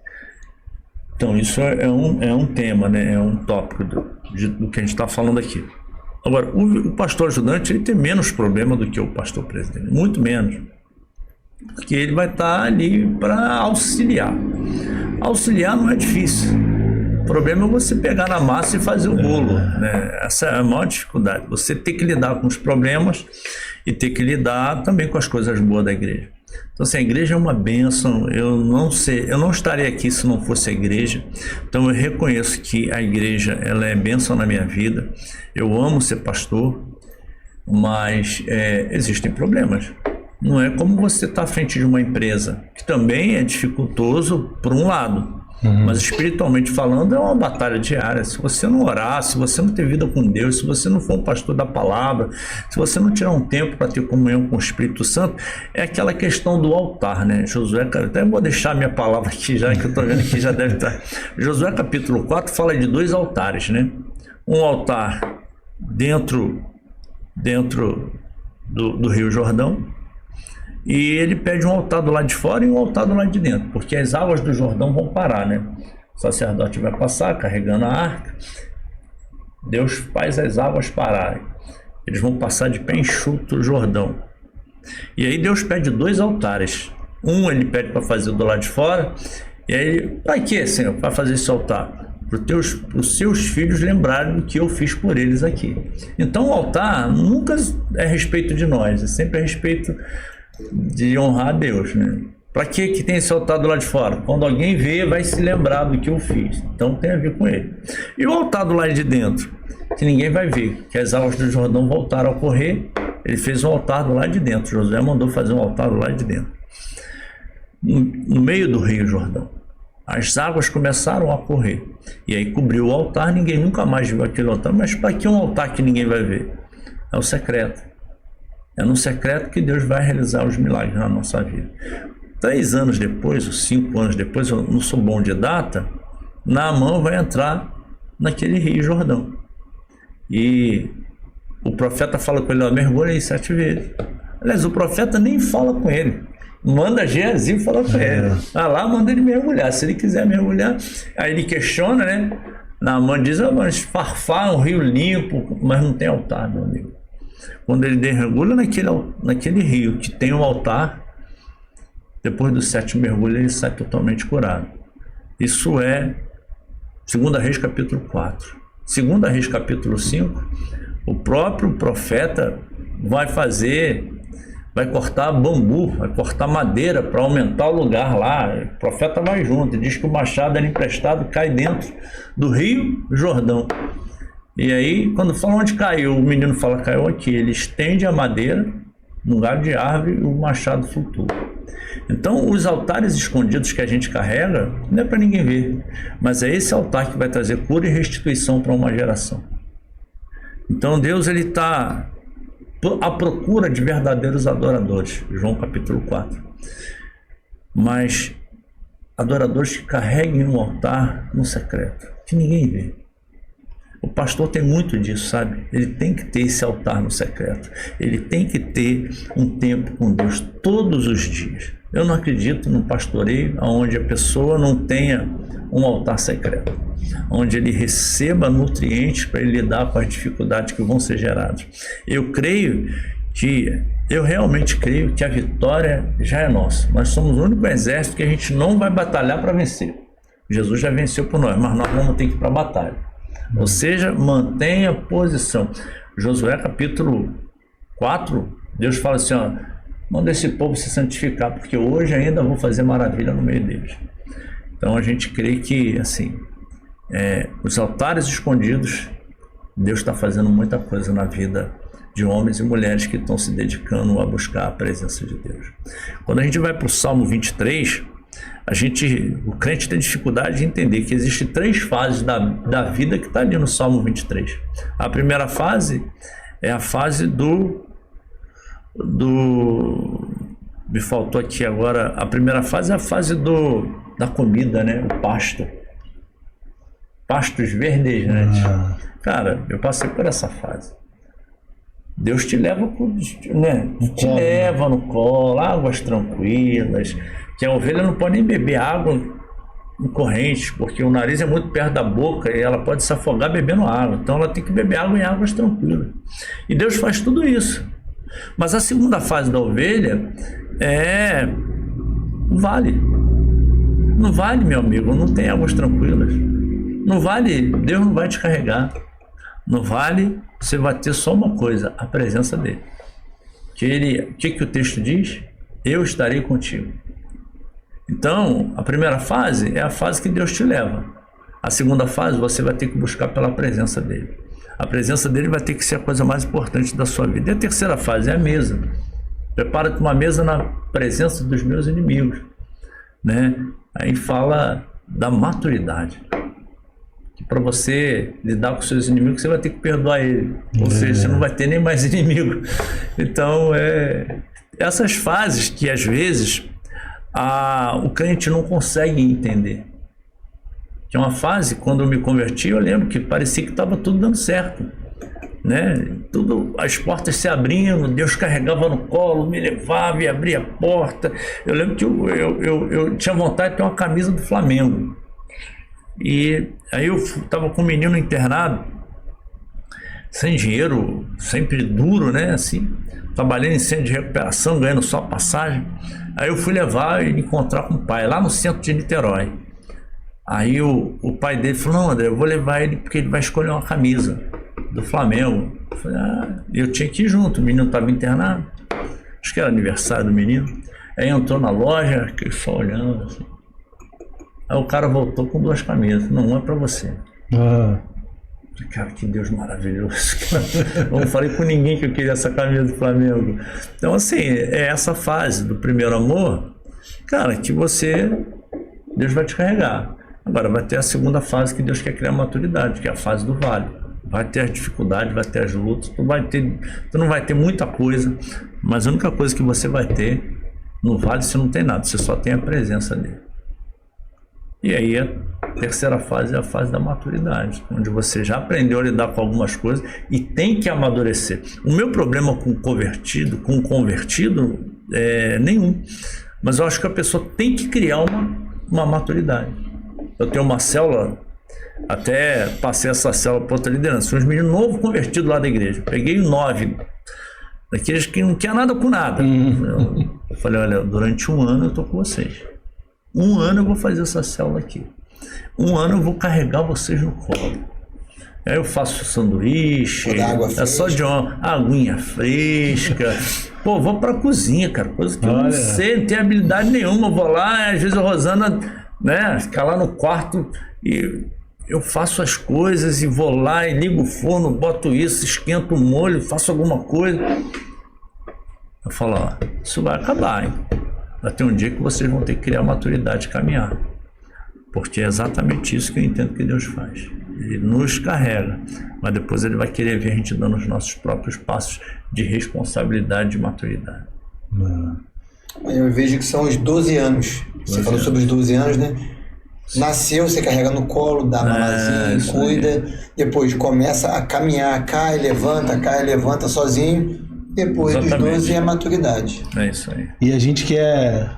Então isso é um tema, né? É um tópico do que a gente está falando aqui. Agora, o pastor ajudante ele tem menos problema do que o pastor presidente, muito menos. Porque ele vai estar ali para auxiliar. Auxiliar não é difícil. O problema é você pegar na massa e fazer o bolo, né? Essa é a maior dificuldade. Você ter que lidar com os problemas e ter que lidar também com as coisas boas da igreja. Então, assim, a igreja é uma bênção. Eu não estaria aqui se não fosse a igreja. Então, eu reconheço que a igreja ela é bênção na minha vida. Eu amo ser pastor, mas existem problemas. Não é como você estar à frente de uma empresa, que também é dificultoso por um lado. Mas espiritualmente falando é uma batalha diária. Se você não orar, se você não ter vida com Deus, se você não for um pastor da palavra, se você não tirar um tempo para ter comunhão com o Espírito Santo, é aquela questão do altar, né? Josué, cara, até vou deixar minha palavra aqui já, que eu estou vendo que já deve estar. Josué capítulo 4 fala de 2 altares, né? Um altar dentro do Rio Jordão, e ele pede um altar do lado de fora e um altar do lado de dentro, porque as águas do Jordão vão parar, né? O sacerdote vai passar carregando a arca, Deus faz as águas pararem, eles vão passar de pé enxuto o Jordão. E aí Deus pede 2 altares, um ele pede para fazer do lado de fora, e aí, para quê, Senhor, para fazer esse altar? Para os seus filhos lembrarem do que eu fiz por eles aqui. Então o altar nunca é a respeito de nós, é sempre a respeito de honrar a Deus, né? Para que tem esse altar do lado de fora? Quando alguém vê, vai se lembrar do que eu fiz. Então tem a ver com ele. E o altar do lado de dentro? Que ninguém vai ver, que as águas do Jordão voltaram a correr. Ele fez um altar do lado de dentro. Josué mandou fazer um altar do lado de dentro. No meio do Rio Jordão. As águas começaram a correr. E aí cobriu o altar, ninguém nunca mais viu aquele altar. Mas para que um altar que ninguém vai ver? É o secreto. É no secreto que Deus vai realizar os milagres na nossa vida. 3 anos depois, ou 5 anos depois, eu não sou bom de data, Naamã vai entrar naquele Rio Jordão. E o profeta fala com ele, ó, mergulha aí 7 vezes. Aliás, o profeta nem fala com ele. Manda Geazi e fala com ele. Lá manda ele mergulhar. Se ele quiser mergulhar, aí ele questiona, né? Naamã diz, mas Farfar é um rio limpo, mas não tem altar, meu amigo. Quando ele mergulha naquele rio que tem um altar, depois do 7º mergulho ele sai totalmente curado. Isso é 2 Reis capítulo 4. 2 Reis capítulo 5, o próprio profeta vai cortar bambu, vai cortar madeira para aumentar o lugar lá. O profeta vai junto e diz que o machado era emprestado, cai dentro do rio Jordão. E aí, quando fala onde caiu, o menino fala, caiu aqui. Ele estende a madeira no galho de árvore e o machado flutua. Então, os altares escondidos que a gente carrega, não é para ninguém ver, mas é esse altar que vai trazer cura e restituição para uma geração. Então, Deus ele está à procura de verdadeiros adoradores, João capítulo 4. Mas adoradores que carreguem um altar no secreto, que ninguém vê. O pastor tem muito disso, sabe? Ele tem que ter esse altar no secreto. Ele tem que ter um tempo com Deus todos os dias. Eu não acredito num pastoreio onde a pessoa não tenha um altar secreto, onde ele receba nutrientes para ele lidar com as dificuldades que vão ser geradas. Eu realmente creio que a vitória já é nossa. Nós somos o único exército que a gente não vai batalhar para vencer. Jesus já venceu por nós, mas nós vamos ter que ir para a batalha. Ou seja, mantenha a posição. Josué capítulo 4, Deus fala assim, ó, manda esse povo se santificar, porque hoje ainda vou fazer maravilha no meio deles. Então a gente crê que, assim, os altares escondidos, Deus está fazendo muita coisa na vida de homens e mulheres que estão se dedicando a buscar a presença de Deus. Quando a gente vai para o Salmo 23, o crente tem dificuldade de entender que existem 3 fases da vida que está ali no Salmo 23. A primeira fase é a fase me faltou aqui agora, a primeira fase é a fase da comida, né? O pasto. Pastos verdejantes. Cara, eu passei por essa fase. Deus te leva, leva no colo, águas tranquilas, que a ovelha não pode nem beber água em correntes, porque o nariz é muito perto da boca e ela pode se afogar bebendo água. Então ela tem que beber água em águas tranquilas. E Deus faz tudo isso. Mas a segunda fase da ovelha é o vale. No vale, meu amigo, não tem águas tranquilas. No vale, Deus não vai te carregar. No vale, você vai ter só uma coisa, a presença dele. O que o texto diz? Eu estarei contigo. Então, a primeira fase é a fase que Deus te leva. A segunda fase, você vai ter que buscar pela presença dele. A presença dele vai ter que ser a coisa mais importante da sua vida. E a terceira fase é a mesa. Prepara-te uma mesa na presença dos meus inimigos, né? Aí fala da maturidade. Que para você lidar com seus inimigos, você vai ter que perdoar ele. Ou seja, você não vai ter nem mais inimigo. Então, essas fases que às vezes o crente não consegue entender. Que é uma fase, quando eu me converti, eu lembro que parecia que estava tudo dando certo, né? As portas se abrindo, Deus carregava no colo, me levava e abria a porta. Eu lembro que eu tinha vontade de ter uma camisa do Flamengo. E aí eu estava com um menino internado, sem dinheiro, sempre duro, né? Assim, trabalhando em centro de recuperação, ganhando só passagem. Aí eu fui levar e encontrar com o pai, lá no centro de Niterói. Aí o pai dele falou, não, André, eu vou levar ele porque ele vai escolher uma camisa do Flamengo. Eu falei, eu tinha que ir junto, o menino estava internado. Acho que era aniversário do menino. Aí entrou na loja, fiquei só olhando assim. Aí o cara voltou com 2 camisas. Não, uma é pra você. Cara, que Deus maravilhoso. Eu não falei com ninguém que eu queria essa camisa do Flamengo. Então, assim, é essa fase do primeiro amor, cara, que Deus vai te carregar. Agora, vai ter a segunda fase que Deus quer criar maturidade, que é a fase do vale. Vai ter as dificuldades, vai ter as lutas, tu não vai ter muita coisa, mas a única coisa que você vai ter no vale, você não tem nada, você só tem a presença dele. E aí a terceira fase é a fase da maturidade, onde você já aprendeu a lidar com algumas coisas e tem que amadurecer. O meu problema com o convertido é nenhum, mas eu acho que a pessoa tem que criar uma maturidade. Eu tenho uma célula Até passei essa célula para outra liderança. Tinha uns meninos novos convertidos lá da igreja. Peguei 9, daqueles que não quer nada com nada. Eu falei, olha, durante 1 ano eu estou com vocês. 1 ano eu vou fazer essa célula aqui. 1 ano eu vou carregar vocês no colo. Aí eu faço sanduíche, é só de uma aguinha fresca. Pô, vou pra cozinha, cara, coisa que eu não sei, não tenho habilidade nenhuma. Eu vou lá, às vezes a Rosana, né, fica lá no quarto e eu faço as coisas e vou lá e ligo o forno, boto isso, esquento o molho, faço alguma coisa. Eu falo, ó, isso vai acabar, hein? Vai ter um dia que vocês vão ter que criar maturidade e caminhar. Porque é exatamente isso que eu entendo que Deus faz. Ele nos carrega, mas depois ele vai querer ver a gente dando os nossos próprios passos de responsabilidade e de maturidade. Eu vejo que são os 12 anos. Você falou sobre os 12 anos, né? Nasceu, você carrega no colo, dá mamazinho, cuida. Depois começa a caminhar, cai, levanta sozinho. Depois dos 12 é a maturidade. É isso aí. E a gente quer,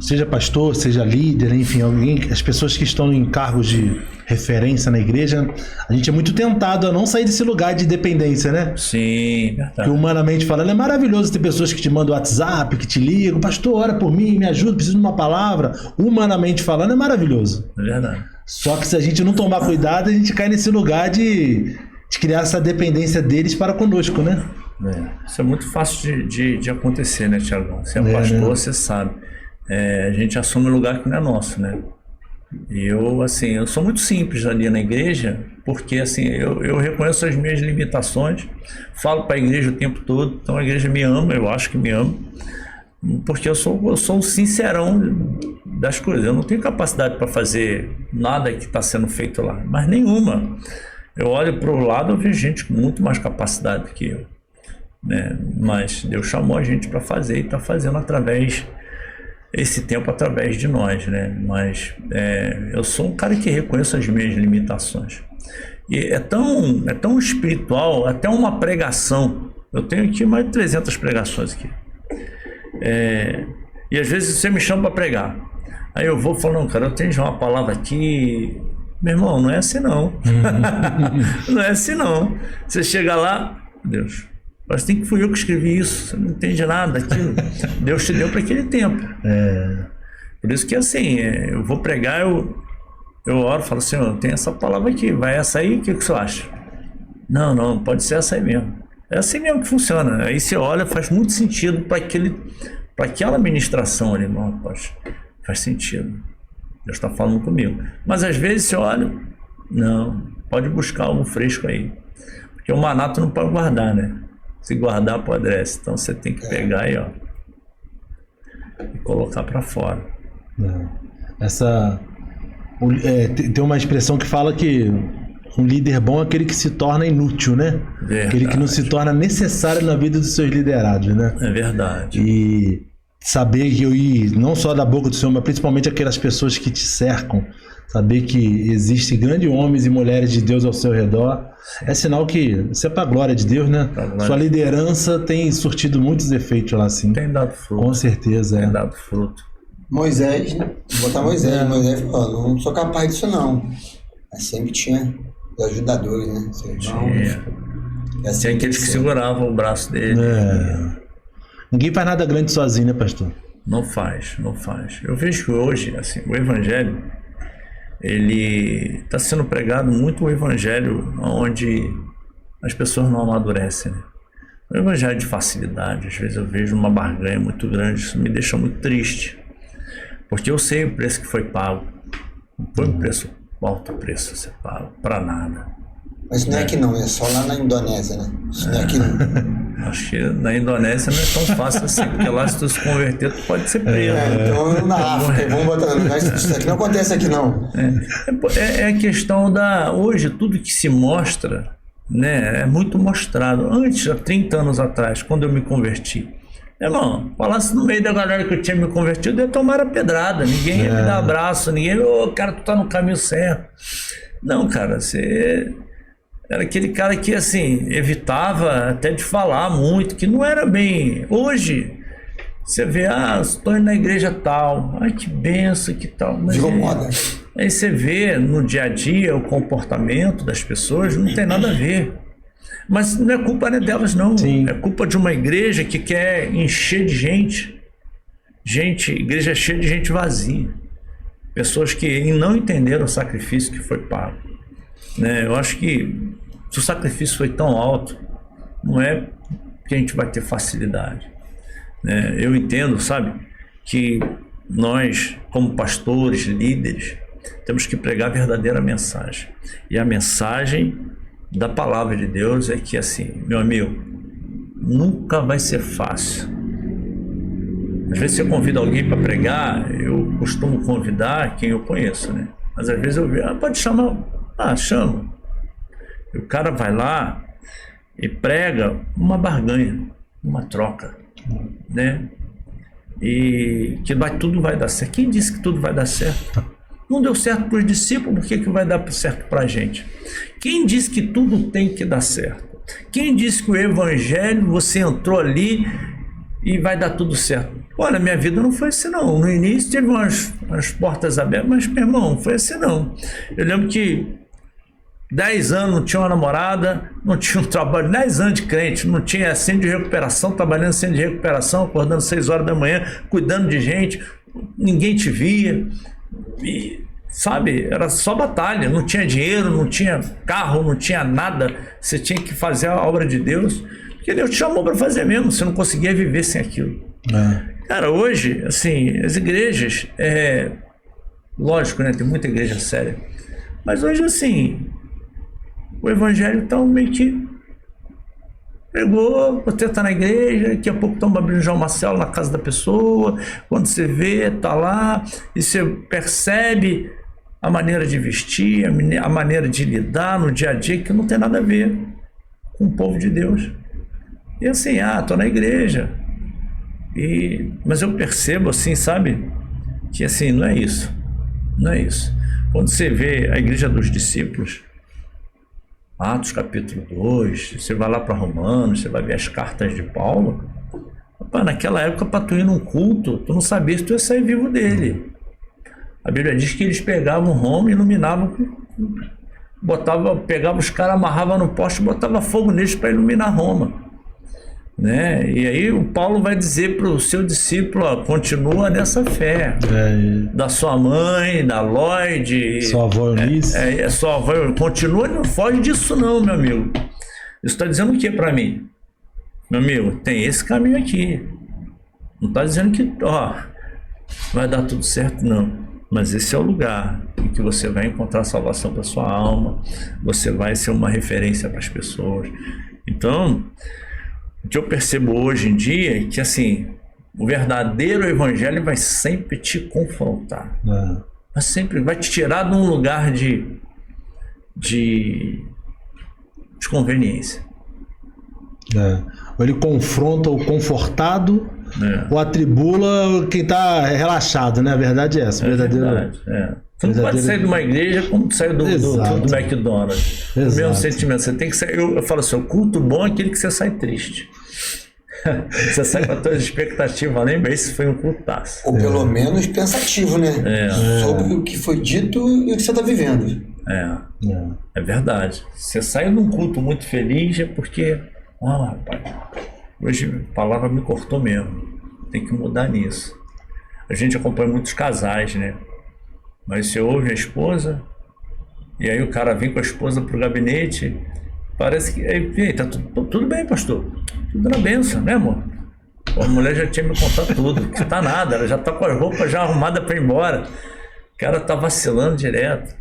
seja pastor, seja líder, enfim, alguém, as pessoas que estão em cargos de referência na igreja, a gente é muito tentado a não sair desse lugar de dependência, né? Sim, verdade. Que humanamente falando, é maravilhoso ter pessoas que te mandam WhatsApp, que te ligam, pastor, ora por mim, me ajuda, preciso de uma palavra. Humanamente falando, é maravilhoso. É verdade. Só que se a gente não tomar cuidado, a gente cai nesse lugar de criar essa dependência deles para conosco, né? Isso é muito fácil de acontecer, né, Tiagão? Você é pastor, você sabe. A gente assume um lugar que não é nosso, né? E eu, assim, eu sou muito simples ali na igreja, porque, assim, eu reconheço as minhas limitações, falo para a igreja o tempo todo, então a igreja me ama, eu acho que me ama, porque eu sou um sincerão das coisas. Eu não tenho capacidade para fazer nada que está sendo feito lá, mas nenhuma. Eu olho para o lado, eu vejo gente com muito mais capacidade do que eu, né? Mas Deus chamou a gente para fazer e está fazendo esse tempo através de nós, né? Mas eu sou um cara que reconheço as minhas limitações. E é tão espiritual, até uma pregação. Eu tenho aqui mais de 300 pregações aqui. E às vezes você me chama para pregar. Aí eu vou falando, cara, eu tenho já uma palavra aqui. Meu irmão, não é assim não. Não é assim não. Você chega lá, Deus, mas tem que fui eu que escrevi isso, você não entende nada daquilo. Deus te deu para aquele tempo. Por isso que assim, eu vou pregar, eu oro, falo assim, eu tenho essa palavra aqui, vai essa aí, o que você acha? Não, pode ser essa aí mesmo. É assim mesmo que funciona. Aí você olha, faz muito sentido para aquela ministração ali, irmão, poxa, faz sentido. Deus está falando comigo. Mas às vezes você olha, não, pode buscar algo fresco aí. Porque o maná tu não pode guardar, né? Se guardar, apodrece. Então você tem que pegar aí, ó, e colocar para fora. Tem uma expressão que fala que um líder bom é aquele que se torna inútil, né? Verdade. Aquele que não se torna necessário na vida dos seus liderados, né? É verdade. E saber que eu ir não só da boca do Senhor, mas principalmente aquelas pessoas que te cercam, saber que existem grandes homens e mulheres de Deus ao seu redor, é sinal que isso é para a glória de Deus, né? Sua liderança tem surtido muitos efeitos lá, sim. Tem dado fruto. Com certeza, Tem dado fruto. Moisés, vou botar Moisés. Moisés falou, não sou capaz disso não. Mas sempre tinha os ajudadores, né? Tinha aqueles que seguravam o braço dele. Ninguém faz nada grande sozinho, né, pastor? Não faz. Eu vejo que hoje, assim, o evangelho, ele está sendo pregado muito, o evangelho onde as pessoas não amadurecem, né? O evangelho de facilidade, às vezes eu vejo uma barganha muito grande, isso me deixa muito triste, porque eu sei o preço que foi pago. Não foi um preço, alto preço você pago, para nada. Mas não é aqui não, é só lá na Indonésia, né? Isso não é aqui não. Acho que na Indonésia não é tão fácil assim, porque lá se tu se converter, tu pode ser preso. Então na África, vamos botar. Isso aqui não acontece aqui não. É a questão hoje, tudo que se mostra, né, é muito mostrado. Antes, há 30 anos atrás, quando eu me converti, irmão, falasse no meio da galera que eu tinha me convertido, eu ia tomar a pedrada, ninguém ia me dar abraço, ninguém, cara, tu tá no caminho certo. Não, cara, você era aquele cara que, assim, evitava até de falar muito, que não era bem. Hoje, você vê, estou indo na igreja tal, ai que benção, que tal. Mas virou moda. Aí você vê no dia a dia o comportamento das pessoas, não tem nada a ver. Mas não é culpa delas, não. Sim. É culpa de uma igreja que quer encher de gente. Igreja cheia de gente vazia. Pessoas que não entenderam o sacrifício que foi pago. Né? Eu acho que se o sacrifício foi tão alto, não é que a gente vai ter facilidade. Né? Eu entendo, sabe, que nós, como pastores, líderes, temos que pregar a verdadeira mensagem. E a mensagem da palavra de Deus é que, assim, meu amigo, nunca vai ser fácil. Às vezes você convida alguém para pregar, eu costumo convidar quem eu conheço, né? Mas às vezes eu vejo, pode chamar, chama. E o cara vai lá e prega uma barganha, uma troca, né? E que tudo vai dar certo. Quem disse que tudo vai dar certo? Não deu certo para os discípulos, por que vai dar certo para a gente? Quem disse que tudo tem que dar certo? Quem disse que o evangelho, você entrou ali e vai dar tudo certo? Olha, minha vida não foi assim não. No início teve umas portas abertas, mas, meu irmão, não foi assim não. Eu lembro que 10 anos não tinha uma namorada, não tinha um trabalho, 10 anos de crente, não tinha centro de recuperação, trabalhando centro de recuperação, acordando 6 horas da manhã, cuidando de gente, ninguém te via, e, sabe, era só batalha, não tinha dinheiro, não tinha carro, não tinha nada, você tinha que fazer a obra de Deus, porque Deus te chamou para fazer mesmo, você não conseguia viver sem aquilo. Cara, hoje, assim, as igrejas, lógico, né, tem muita igreja séria, mas hoje, assim, o evangelho tá meio que pegou, você tá na igreja, daqui a pouco estão abrindo já uma célula na casa da pessoa, quando você vê, tá lá, e você percebe a maneira de vestir, a maneira de lidar no dia a dia, que não tem nada a ver com o povo de Deus. E assim, tô na igreja, mas eu percebo assim, sabe, que assim, não é isso. Quando você vê a igreja dos discípulos, Atos capítulo 2, você vai lá para Romanos, você vai ver as cartas de Paulo, rapaz, naquela época, para tu ir num culto, tu não sabia se tu ia sair vivo dele. A Bíblia diz que eles pegavam Roma, iluminavam, pegavam os caras, amarravam no poste e botavam fogo neles para iluminar Roma. Né? E aí o Paulo vai dizer para o seu discípulo, continua nessa fé, da sua mãe, da Lloyd, sua avó Eunice, sua avó, continua, não foge disso não, meu amigo. Isso está dizendo o que para mim? Meu amigo, tem esse caminho aqui, não está dizendo que vai dar tudo certo não, mas esse é o lugar em que você vai encontrar salvação para sua alma, você vai ser uma referência para as pessoas. Então, o que eu percebo hoje em dia é que, assim, o verdadeiro evangelho vai sempre te confrontar. Mas sempre vai te tirar de um lugar de conveniência. Ou ele confronta o confortado, ou atribula quem está relaxado, né? A verdade é essa. Verdade. Você não pode sair de uma igreja como tu saiu do McDonald's. O mesmo sentimento. Você tem que sair. Eu falo assim: o culto bom é aquele que você sai triste. Você sai com as tuas expectativas, lembra? Esse foi um cultaço. Ou pelo menos pensativo, né? Sobre o que foi dito e o que você está vivendo. É verdade. Você sai de um culto muito feliz é porque, rapaz, hoje a palavra me cortou mesmo. Tem que mudar nisso. A gente acompanha muitos casais, né? Mas você ouve a esposa, e aí o cara vem com a esposa pro gabinete, parece que... Aí, tá tudo bem, pastor? Tudo na benção, né, amor? A mulher já tinha me contado tudo, que tá nada, ela já tá com as roupas já arrumadas para ir embora. O cara tá vacilando direto.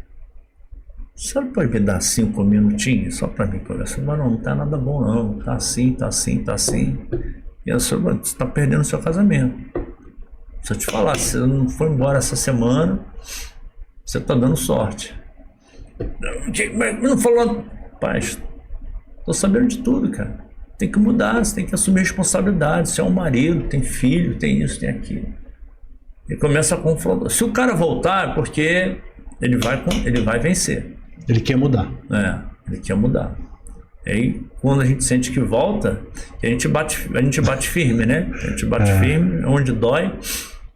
Você pode me dar 5 minutinhos só para mim conversar? Mas não tá nada bom não, tá assim. E você tá perdendo o seu casamento. Se eu te falar, se você não foi embora essa semana, você tá dando sorte. Não falou, rapaz, tô sabendo de tudo, cara. Tem que mudar, você tem que assumir responsabilidade. Você é um marido, tem filho, tem isso, tem aquilo. E começa a confrontar. Se o cara voltar, é porque ele vai vencer. Ele quer mudar. Ele quer mudar. E aí, quando a gente sente que volta, a gente bate firme, né? A gente bate firme, onde dói,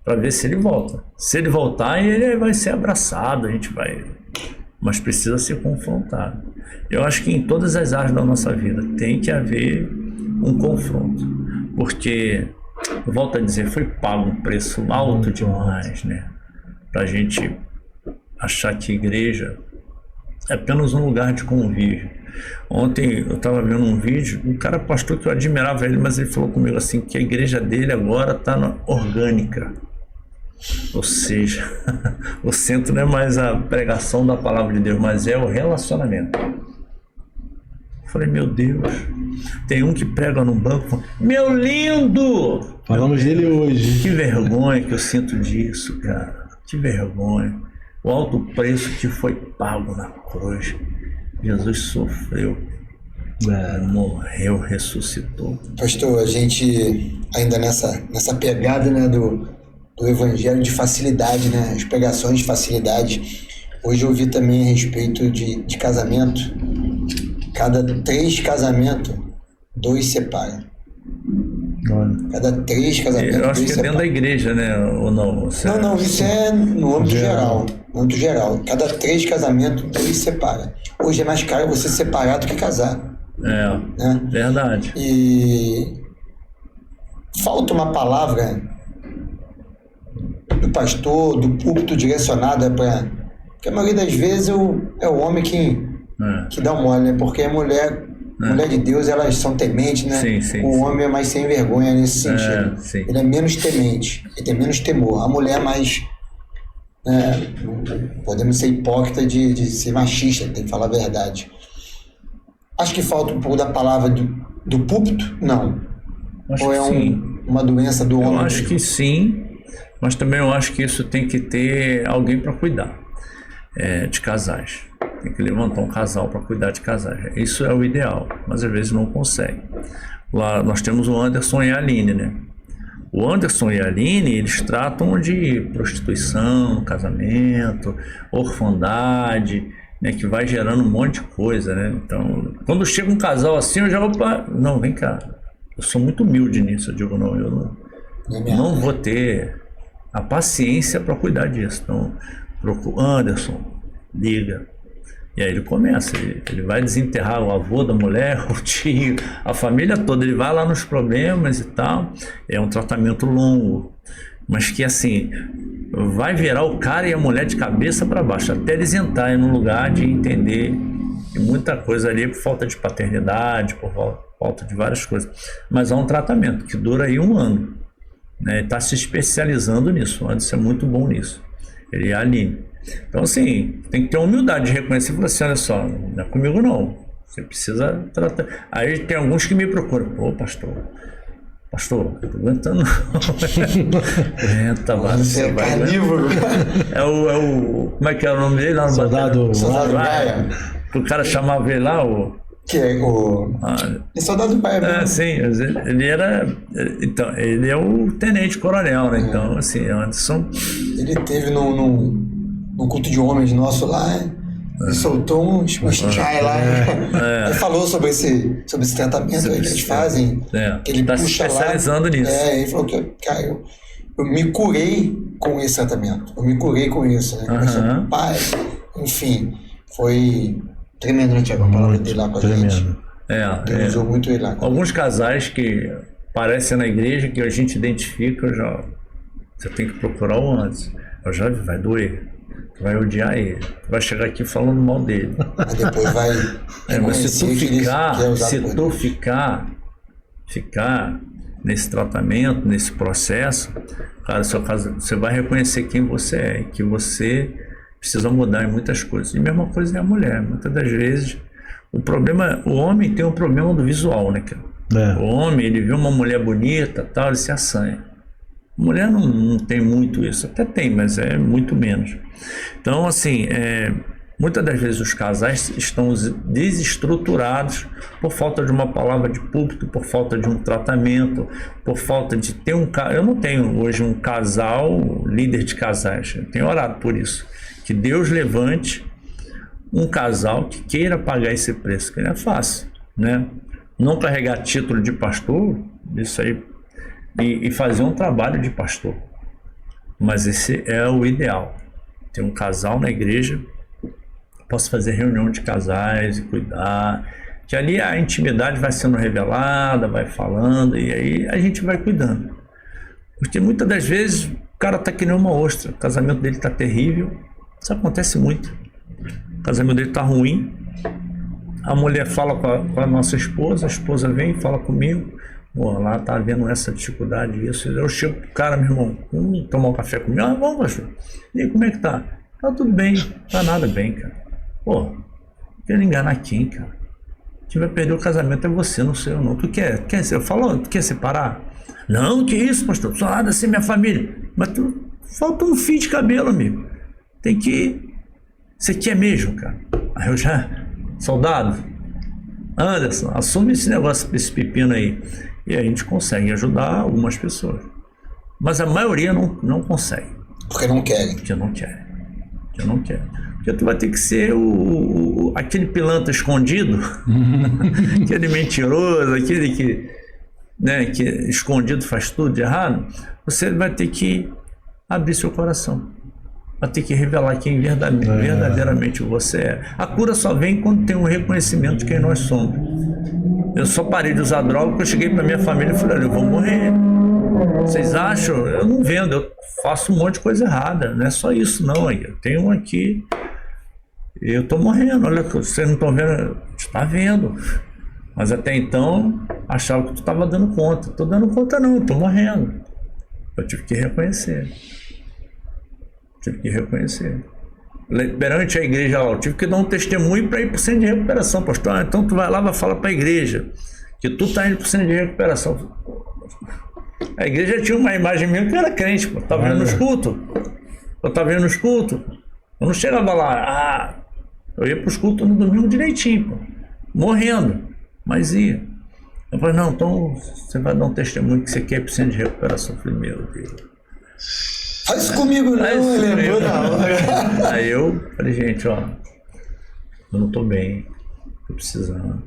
para ver se ele volta. Se ele voltar, ele vai ser abraçado, a gente vai... Mas precisa ser confrontado. Eu acho que em todas as áreas da nossa vida tem que haver um confronto. Porque, eu volto a dizer, foi pago um preço alto demais, né? Pra gente achar que igreja é apenas um lugar de convívio. Ontem eu estava vendo um vídeo, um cara pastor que eu admirava ele, mas ele falou comigo assim, que a igreja dele agora está na orgânica. Ou seja, o centro não é mais a pregação da palavra de Deus, mas é o relacionamento. Eu falei, meu Deus, tem um que prega num banco, fala, meu lindo! Falamos dele hoje. Que vergonha que eu sinto disso, cara. Que vergonha. O alto preço que foi pago na cruz. Jesus sofreu, morreu, ressuscitou. Pastor, a gente ainda nessa pegada, né, do evangelho de facilidade, né, as pregações de facilidade. Hoje eu ouvi também a respeito de casamento. Cada 3 casamentos, 2 separam. Cada 3 casamentos, eu acho 2 que é dentro da igreja, né? Ou não? Não, isso é no âmbito geral. No âmbito geral. Cada 3 casamentos, 2 separa. Hoje é mais caro você separar do que casar. É, né? Verdade. E falta uma palavra do pastor, do púlpito direcionada para... Porque a maioria das vezes é o homem que dá um mole, né? Porque a mulher de Deus, elas são tementes, né? Sim, o homem é mais sem vergonha nesse sentido. Ele é menos temente, ele tem menos temor. A mulher é mais... podemos ser hipócrita de ser machista, tem que falar a verdade. Acho que falta um pouco da palavra do púlpito? Não. Acho ou é uma doença do homem? Eu acho que sim, mas também eu acho que isso tem que ter alguém para cuidar de casais. Tem que levantar um casal para cuidar de casais. Isso é o ideal, mas às vezes não consegue. Lá nós temos o Anderson e a Aline, né? O Anderson e a Aline, eles tratam de prostituição, casamento, orfandade, né, que vai gerando um monte de coisa, né? Então, quando chega um casal assim, eu já não, vem cá. Eu sou muito humilde nisso, eu digo, eu não vou ter a paciência para cuidar disso. Então, procura Anderson, liga. E aí ele começa, ele vai desenterrar o avô da mulher, o tio, a família toda, ele vai lá nos problemas e tal. É um tratamento longo, mas que assim, vai virar o cara e a mulher de cabeça para baixo, até eles entrarem no lugar de entender e muita coisa ali por falta de paternidade, por falta de várias coisas. Mas há um tratamento que dura aí 1 ano, né? Está se especializando nisso, antes é muito bom nisso. Ele é a Aline. Então, assim, tem que ter humildade de reconhecer e falar assim, olha só, não é comigo não, você precisa tratar. Aí tem alguns que me procuram, pô, pastor, não tô aguentando não. Aguenta, você é carnívoro. Como é que é o nome dele lá no Soldado Ryan. O cara chamava ele lá, que é o... Soldado Ryan. Sim, ele era... Então, ele é o tenente-coronel, né? Então, assim, Anderson... Ele teve num culto de homens nosso lá, ele soltou uns chai lá, ele falou sobre esse tratamento que eles fazem, que ele tá se especializando nisso. Ele falou que, cara, eu me curei com esse tratamento, eu me curei com isso, né? Pai, enfim, foi tremendo, né, Tiago? A palavra dele lá com a gente. Deus usou muito ele lá. Alguns casais que aparecem na igreja, que a gente identifica, você tem que procurar o antes. Vai doer. Vai odiar ele, vai chegar aqui falando mal dele. Mas depois vai. Mas se tu ficar nesse tratamento, nesse processo, cara, seu caso, você vai reconhecer quem você é, que você precisa mudar em muitas coisas. E a mesma coisa é a mulher. Muitas das vezes, o homem tem um problema do visual, né, cara? O homem, ele vê uma mulher bonita, tal, ele se assanha. Mulher não tem muito isso, até tem, mas é muito menos. Então, assim, muitas das vezes os casais estão desestruturados por falta de uma palavra de púlpito, por falta de um tratamento, por falta de ter eu não tenho hoje um casal líder de casais, eu tenho orado por isso, que Deus levante um casal que queira pagar esse preço, que não é fácil, né? Não carregar título de pastor, isso aí, e fazer um trabalho de pastor. Mas esse é o ideal. Ter um casal na igreja, posso fazer reunião de casais e cuidar, que ali a intimidade vai sendo revelada, vai falando, e aí a gente vai cuidando. Porque muitas das vezes o cara tá que nem uma ostra, o casamento dele tá terrível, isso acontece muito. O casamento dele tá ruim, a mulher fala com a nossa esposa, a esposa vem e fala comigo, pô, lá tá havendo essa dificuldade, isso. Eu chego pro cara, meu irmão, vamos tomar um café comigo? Ah, vamos, pastor. E aí, como é que tá? Tá tudo bem, tá nada bem, cara. Pô, quero enganar quem, cara? Quem vai perder o casamento é você, não sei eu não. Tu quer? Eu falo, tu quer separar? Não, que isso, pastor? Só nada assim, minha família. Mas tu falta um fio de cabelo, amigo. Tem que... Você quer mesmo, cara? Aí eu já... Soldado, Anderson, assume esse negócio, esse pepino aí. E a gente consegue ajudar algumas pessoas. Mas a maioria não consegue. Porque não querem. Porque não querem. Porque tu vai ter que ser aquele pilantra escondido, aquele mentiroso, aquele que escondido faz tudo de errado. Você vai ter que abrir seu coração. Vai ter que revelar quem verdadeiramente você é. A cura só vem quando tem um reconhecimento de quem nós somos. Eu só parei de usar droga porque eu cheguei para minha família e falei, olha, eu vou morrer. Vocês acham? Eu não vendo, eu faço um monte de coisa errada. Não é só isso não, aí. Eu tenho um aqui, eu tô morrendo. Olha, vocês não estão vendo, você tá vendo. Mas até então, achava que tu estava dando conta. Tô dando conta não, eu tô morrendo. Eu tive que reconhecer. Perante a igreja lá, eu tive que dar um testemunho para ir para o centro de recuperação, pastor. Então tu vai lá e vai falar para a igreja que tu tá indo para o centro de recuperação. A igreja tinha uma imagem minha que eu era crente, pô. Tava vendo nos cultos. Eu não chegava lá, eu ia para os cultos no domingo direitinho, pô. Morrendo, mas ia. Eu falei, não, então você vai dar um testemunho que você quer ir para o centro de recuperação. Eu falei, meu Deus. Faz isso comigo, não, ele lembrou na hora. Aí eu falei, gente, ó, eu não tô bem, tô precisando.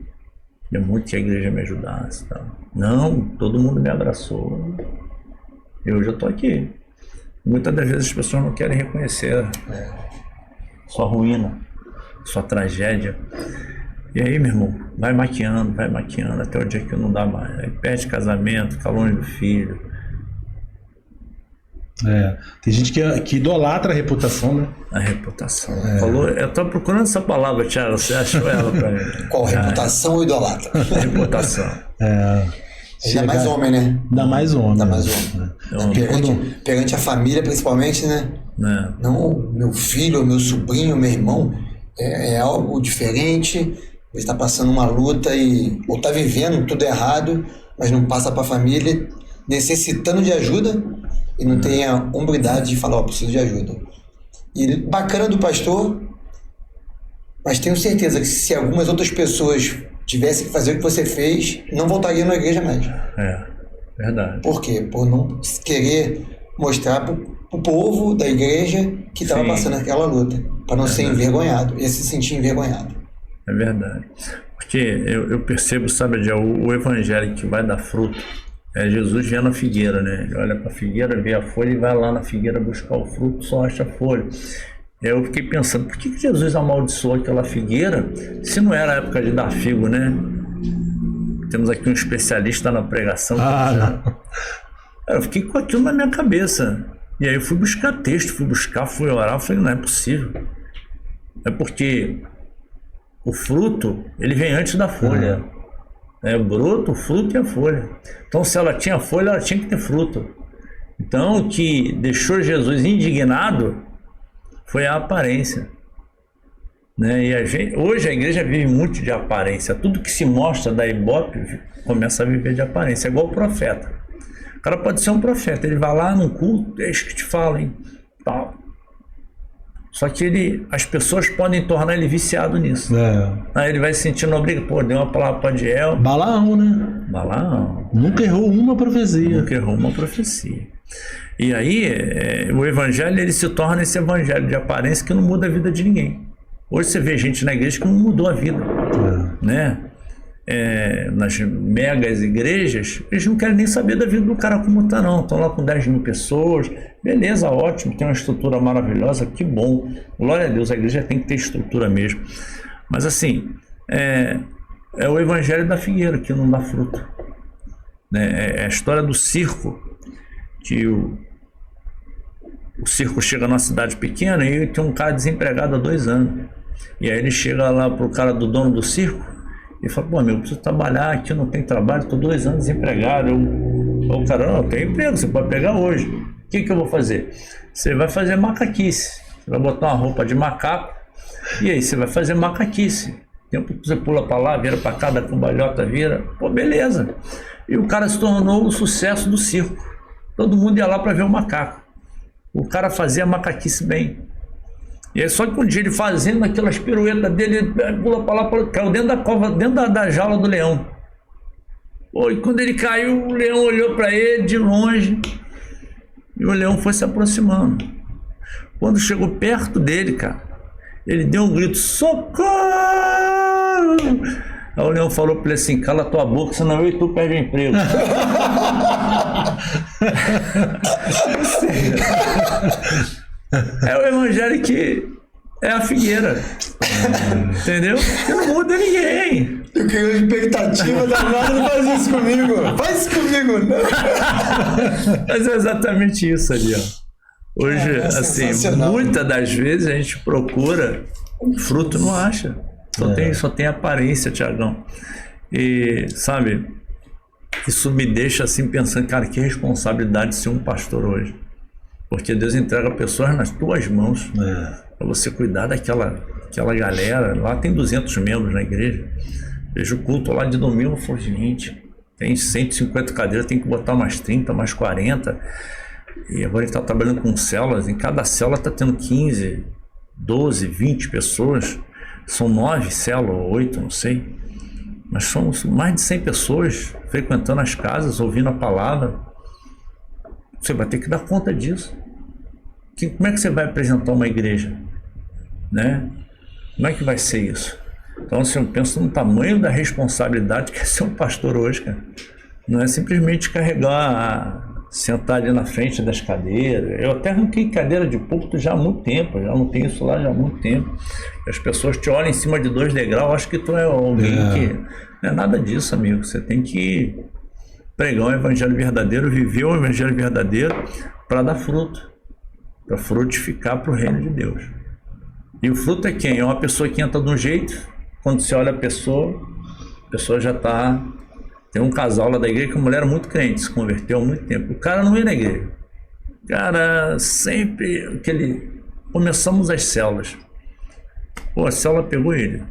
Queria muito que a igreja me ajudasse e tal. Não, todo mundo me abraçou. E hoje eu tô aqui. Muitas das vezes as pessoas não querem reconhecer sua ruína, sua tragédia. E aí, meu irmão, vai maquiando até o dia que não dá mais. Aí perde casamento, fica longe do filho. Tem gente que idolatra a reputação, né? A reputação. Falou, eu tô procurando essa palavra, Thiago, você achou ela pra mim? Qual? Reputação ou idolatra? Reputação. Ainda mais homem, né? Ainda mais homem. Perante a família, principalmente, né? Não, meu filho, meu sobrinho, meu irmão, é algo diferente. Ele está passando uma luta ou está vivendo tudo errado, mas não passa para a família, necessitando de ajuda. E não tem a hombridade de falar, preciso de ajuda. E bacana do pastor, mas tenho certeza que se algumas outras pessoas tivessem que fazer o que você fez, não voltariam na igreja mais. Verdade. Por quê? Por não querer mostrar para o povo da igreja que estava passando aquela luta, para não ser envergonhado, e se sentir envergonhado. É verdade. Porque eu percebo, sabe, o evangelho que vai dar fruto, Jesus vê na figueira, né? Ele olha para a figueira, vê a folha e vai lá na figueira buscar o fruto, só acha a folha. Eu fiquei pensando, por que Jesus amaldiçoou aquela figueira se não era a época de dar figo, né? Temos aqui um especialista na pregação. Eu fiquei com aquilo na minha cabeça. E aí eu fui buscar texto, fui orar, eu falei, não é possível. É porque o fruto, ele vem antes da folha. É broto, o fruto e a folha. Então, se ela tinha folha, ela tinha que ter fruto. Então, o que deixou Jesus indignado foi a aparência. Né? E hoje a igreja vive muito de aparência. Tudo que se mostra da Ibope começa a viver de aparência. É igual o profeta. O cara pode ser um profeta. Ele vai lá num culto, é isso que te fala, hein? Tal. Só que as pessoas podem tornar ele viciado nisso. Aí ele vai se sentindo obrigado. Pô, deu uma palavra para Adiel. Balaão, né? Balaão. Nunca errou uma profecia. E aí, o evangelho, ele se torna esse evangelho de aparência que não muda a vida de ninguém. Hoje você vê gente na igreja que não mudou a vida. Né? nas megas igrejas, eles não querem nem saber da vida do cara como tá, não. Estão lá com 10 mil pessoas, beleza, ótimo, tem uma estrutura maravilhosa, que bom, glória a Deus, a igreja tem que ter estrutura mesmo. Mas assim, é o evangelho da figueira que não dá fruto, né? É a história do circo, que o circo chega numa cidade pequena e tem um cara desempregado há 2 anos, e aí ele chega lá pro cara do dono do circo e fala: pô, amigo, eu preciso trabalhar aqui, não tem trabalho, estou 2 anos desempregado. O cara: não, tem emprego, você pode pegar hoje. O que eu vou fazer? Você vai fazer macaquice, você vai botar uma roupa de macaco e aí você vai fazer macaquice. Tempo que você pula para lá, vira para cá, da cambalhota vira, pô, beleza. E o cara se tornou o sucesso do circo. Todo mundo ia lá para ver o macaco. O cara fazia macaquice bem. E aí, só que um dia ele fazendo aquelas piruetas dele, ele pula para lá, caiu dentro da cova, dentro da jaula do leão. Pô, e quando ele caiu, o leão olhou para ele de longe e o leão foi se aproximando. Quando chegou perto dele, cara, ele deu um grito: socorro! Aí o leão falou para ele assim: cala tua boca, senão eu e tu perde o emprego. É o evangelho que é a figueira, entendeu? Que não muda ninguém. Eu criei uma expectativa danada, não faz isso comigo. Faz isso comigo, não. Mas é exatamente isso ali, ó. Hoje, assim, muitas das vezes a gente procura, fruto não acha. Só tem aparência, Tiagão. E, sabe, isso me deixa assim pensando, cara, que responsabilidade ser um pastor hoje. Porque Deus entrega pessoas nas tuas mãos para você cuidar daquela galera. Lá tem 200 membros na igreja. Vejo o culto lá de domingo, eu falo: gente, tem 150 cadeiras, tem que botar mais 30, mais 40. E agora ele está trabalhando com células. Em cada célula está tendo 15, 12, 20 pessoas. São 9 células, 8, não sei. Mas são mais de 100 pessoas frequentando as casas, ouvindo a palavra. Você vai ter que dar conta disso. Como é que você vai apresentar uma igreja? Né? Como é que vai ser isso? Então, assim, eu penso no tamanho da responsabilidade que é ser um pastor hoje, cara. Não é simplesmente sentar ali na frente das cadeiras. Eu até arranquei cadeira de púlpito já há muito tempo, já não tenho isso lá já há muito tempo. As pessoas te olham em cima de 2 degraus, acho que tu é alguém que... Não é nada disso, amigo. Você tem que pregar o evangelho verdadeiro, viver o evangelho verdadeiro para dar fruto, para frutificar para o reino de Deus. E o fruto é quem? É uma pessoa que entra de um jeito, quando você olha a pessoa já está... Tem um casal lá da igreja que a mulher era muito crente, se converteu há muito tempo. O cara não ia na igreja. O cara sempre... Começamos as células. Pô, a célula pegou ele.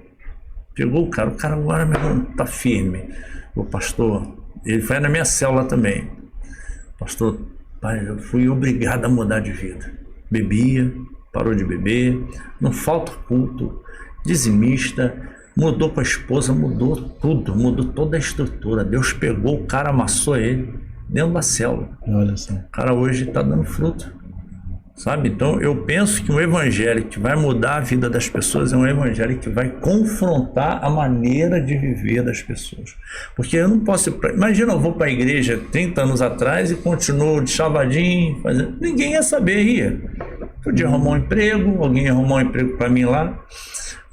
Pegou o cara agora, meu irmão, tá firme. O pastor, ele foi na minha célula também. Pastor, pai, eu fui obrigado a mudar de vida. Bebia, parou de beber, não falta culto, dizimista, mudou com a esposa, mudou tudo, mudou toda a estrutura. Deus pegou o cara, amassou ele dentro da célula. Olha só. O cara hoje está dando fruto. Sabe? Então eu penso que um evangelho que vai mudar a vida das pessoas é um evangelho que vai confrontar a maneira de viver das pessoas. Porque eu não posso... Imagina, eu vou para a igreja 30 anos atrás e continuo de chavadinho, fazendo... Ninguém ia saber, ia. Podia arrumar um emprego, alguém ia arrumar um emprego para mim lá,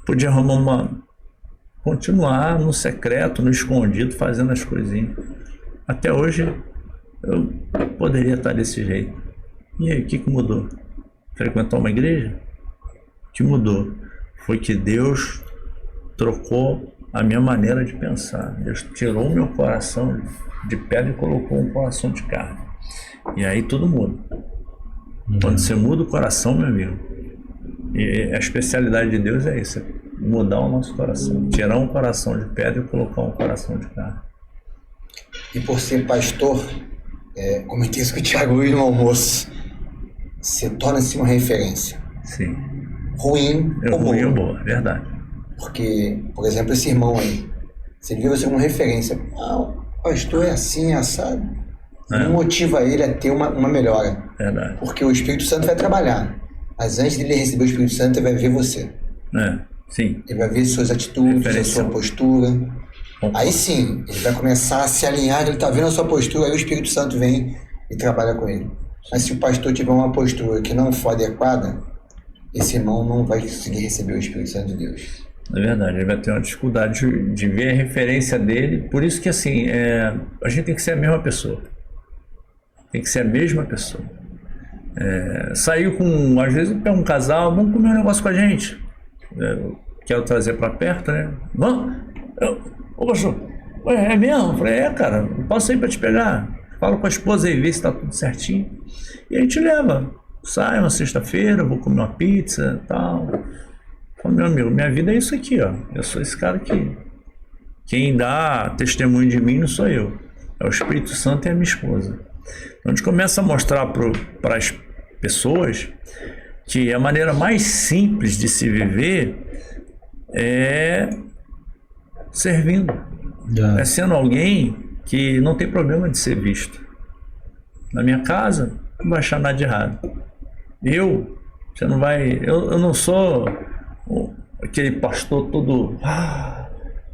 podia arrumar continuar no secreto, no escondido, fazendo as coisinhas. Até hoje eu poderia estar desse jeito. E aí, o que mudou? Frequentar uma igreja? O que mudou? Foi que Deus trocou a minha maneira de pensar. Deus tirou o meu coração de pedra e colocou um coração de carne. E aí tudo muda. Quando você muda o coração, meu amigo, e a especialidade de Deus é isso, é mudar o nosso coração. Tirar um coração de pedra e colocar um coração de carne. E por ser pastor, comentei isso com o Thiago no almoço, você torna-se uma referência. Sim. Ruim ou boa. Ruim ou boa, verdade. Porque, por exemplo, esse irmão aí, se ele vê você como referência, o pastor é assim, é assado, não motiva ele a ter uma melhora. Verdade. Porque o Espírito Santo vai trabalhar, mas antes dele receber o Espírito Santo, ele vai ver você. Sim. Ele vai ver suas atitudes, a sua postura. Aí sim, ele vai começar a se alinhar, ele tá vendo a sua postura, aí o Espírito Santo vem e trabalha com ele. Mas se o pastor tiver uma postura que não for adequada, esse irmão não vai conseguir receber o Espírito Santo de Deus. É verdade, ele vai ter uma dificuldade de ver a referência dele. Por isso que assim, a gente tem que ser a mesma pessoa. Tem que ser a mesma pessoa. Saiu com, às vezes pega um casal, vamos comer um negócio com a gente. Quero trazer para perto, né? Vamos? Ô pastor, é mesmo? Eu falei, cara, eu posso ir para te pegar. Falo com a esposa e vê se tá tudo certinho. E a gente leva. Sai uma sexta-feira, vou comer uma pizza e tal. Falo, meu amigo, minha vida é isso aqui, ó. Eu sou esse cara aqui. Quem dá testemunho de mim não sou eu. É o Espírito Santo e a minha esposa. Então a gente começa a mostrar para as pessoas que a maneira mais simples de se viver é servindo. É sendo alguém que não tem problema de ser visto. Na minha casa, não vai achar nada de errado. Você não vai... Eu não sou aquele pastor todo...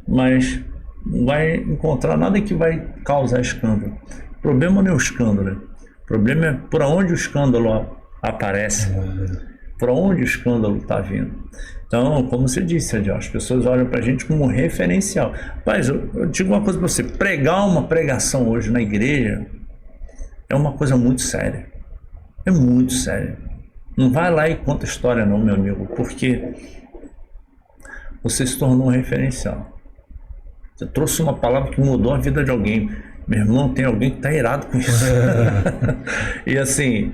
mas não vai encontrar nada que vai causar escândalo. O problema não é o escândalo. O problema é por onde o escândalo aparece. Por onde o escândalo está vindo. Então, como você disse, Adiel, as pessoas olham para a gente como referencial. Mas eu digo uma coisa para você. Pregar uma pregação hoje na igreja é uma coisa muito séria. É muito séria. Não vai lá e conta história não, meu amigo, porque você se tornou um referencial. Você trouxe uma palavra que mudou a vida de alguém. Meu irmão, tem alguém que está irado com isso. E assim...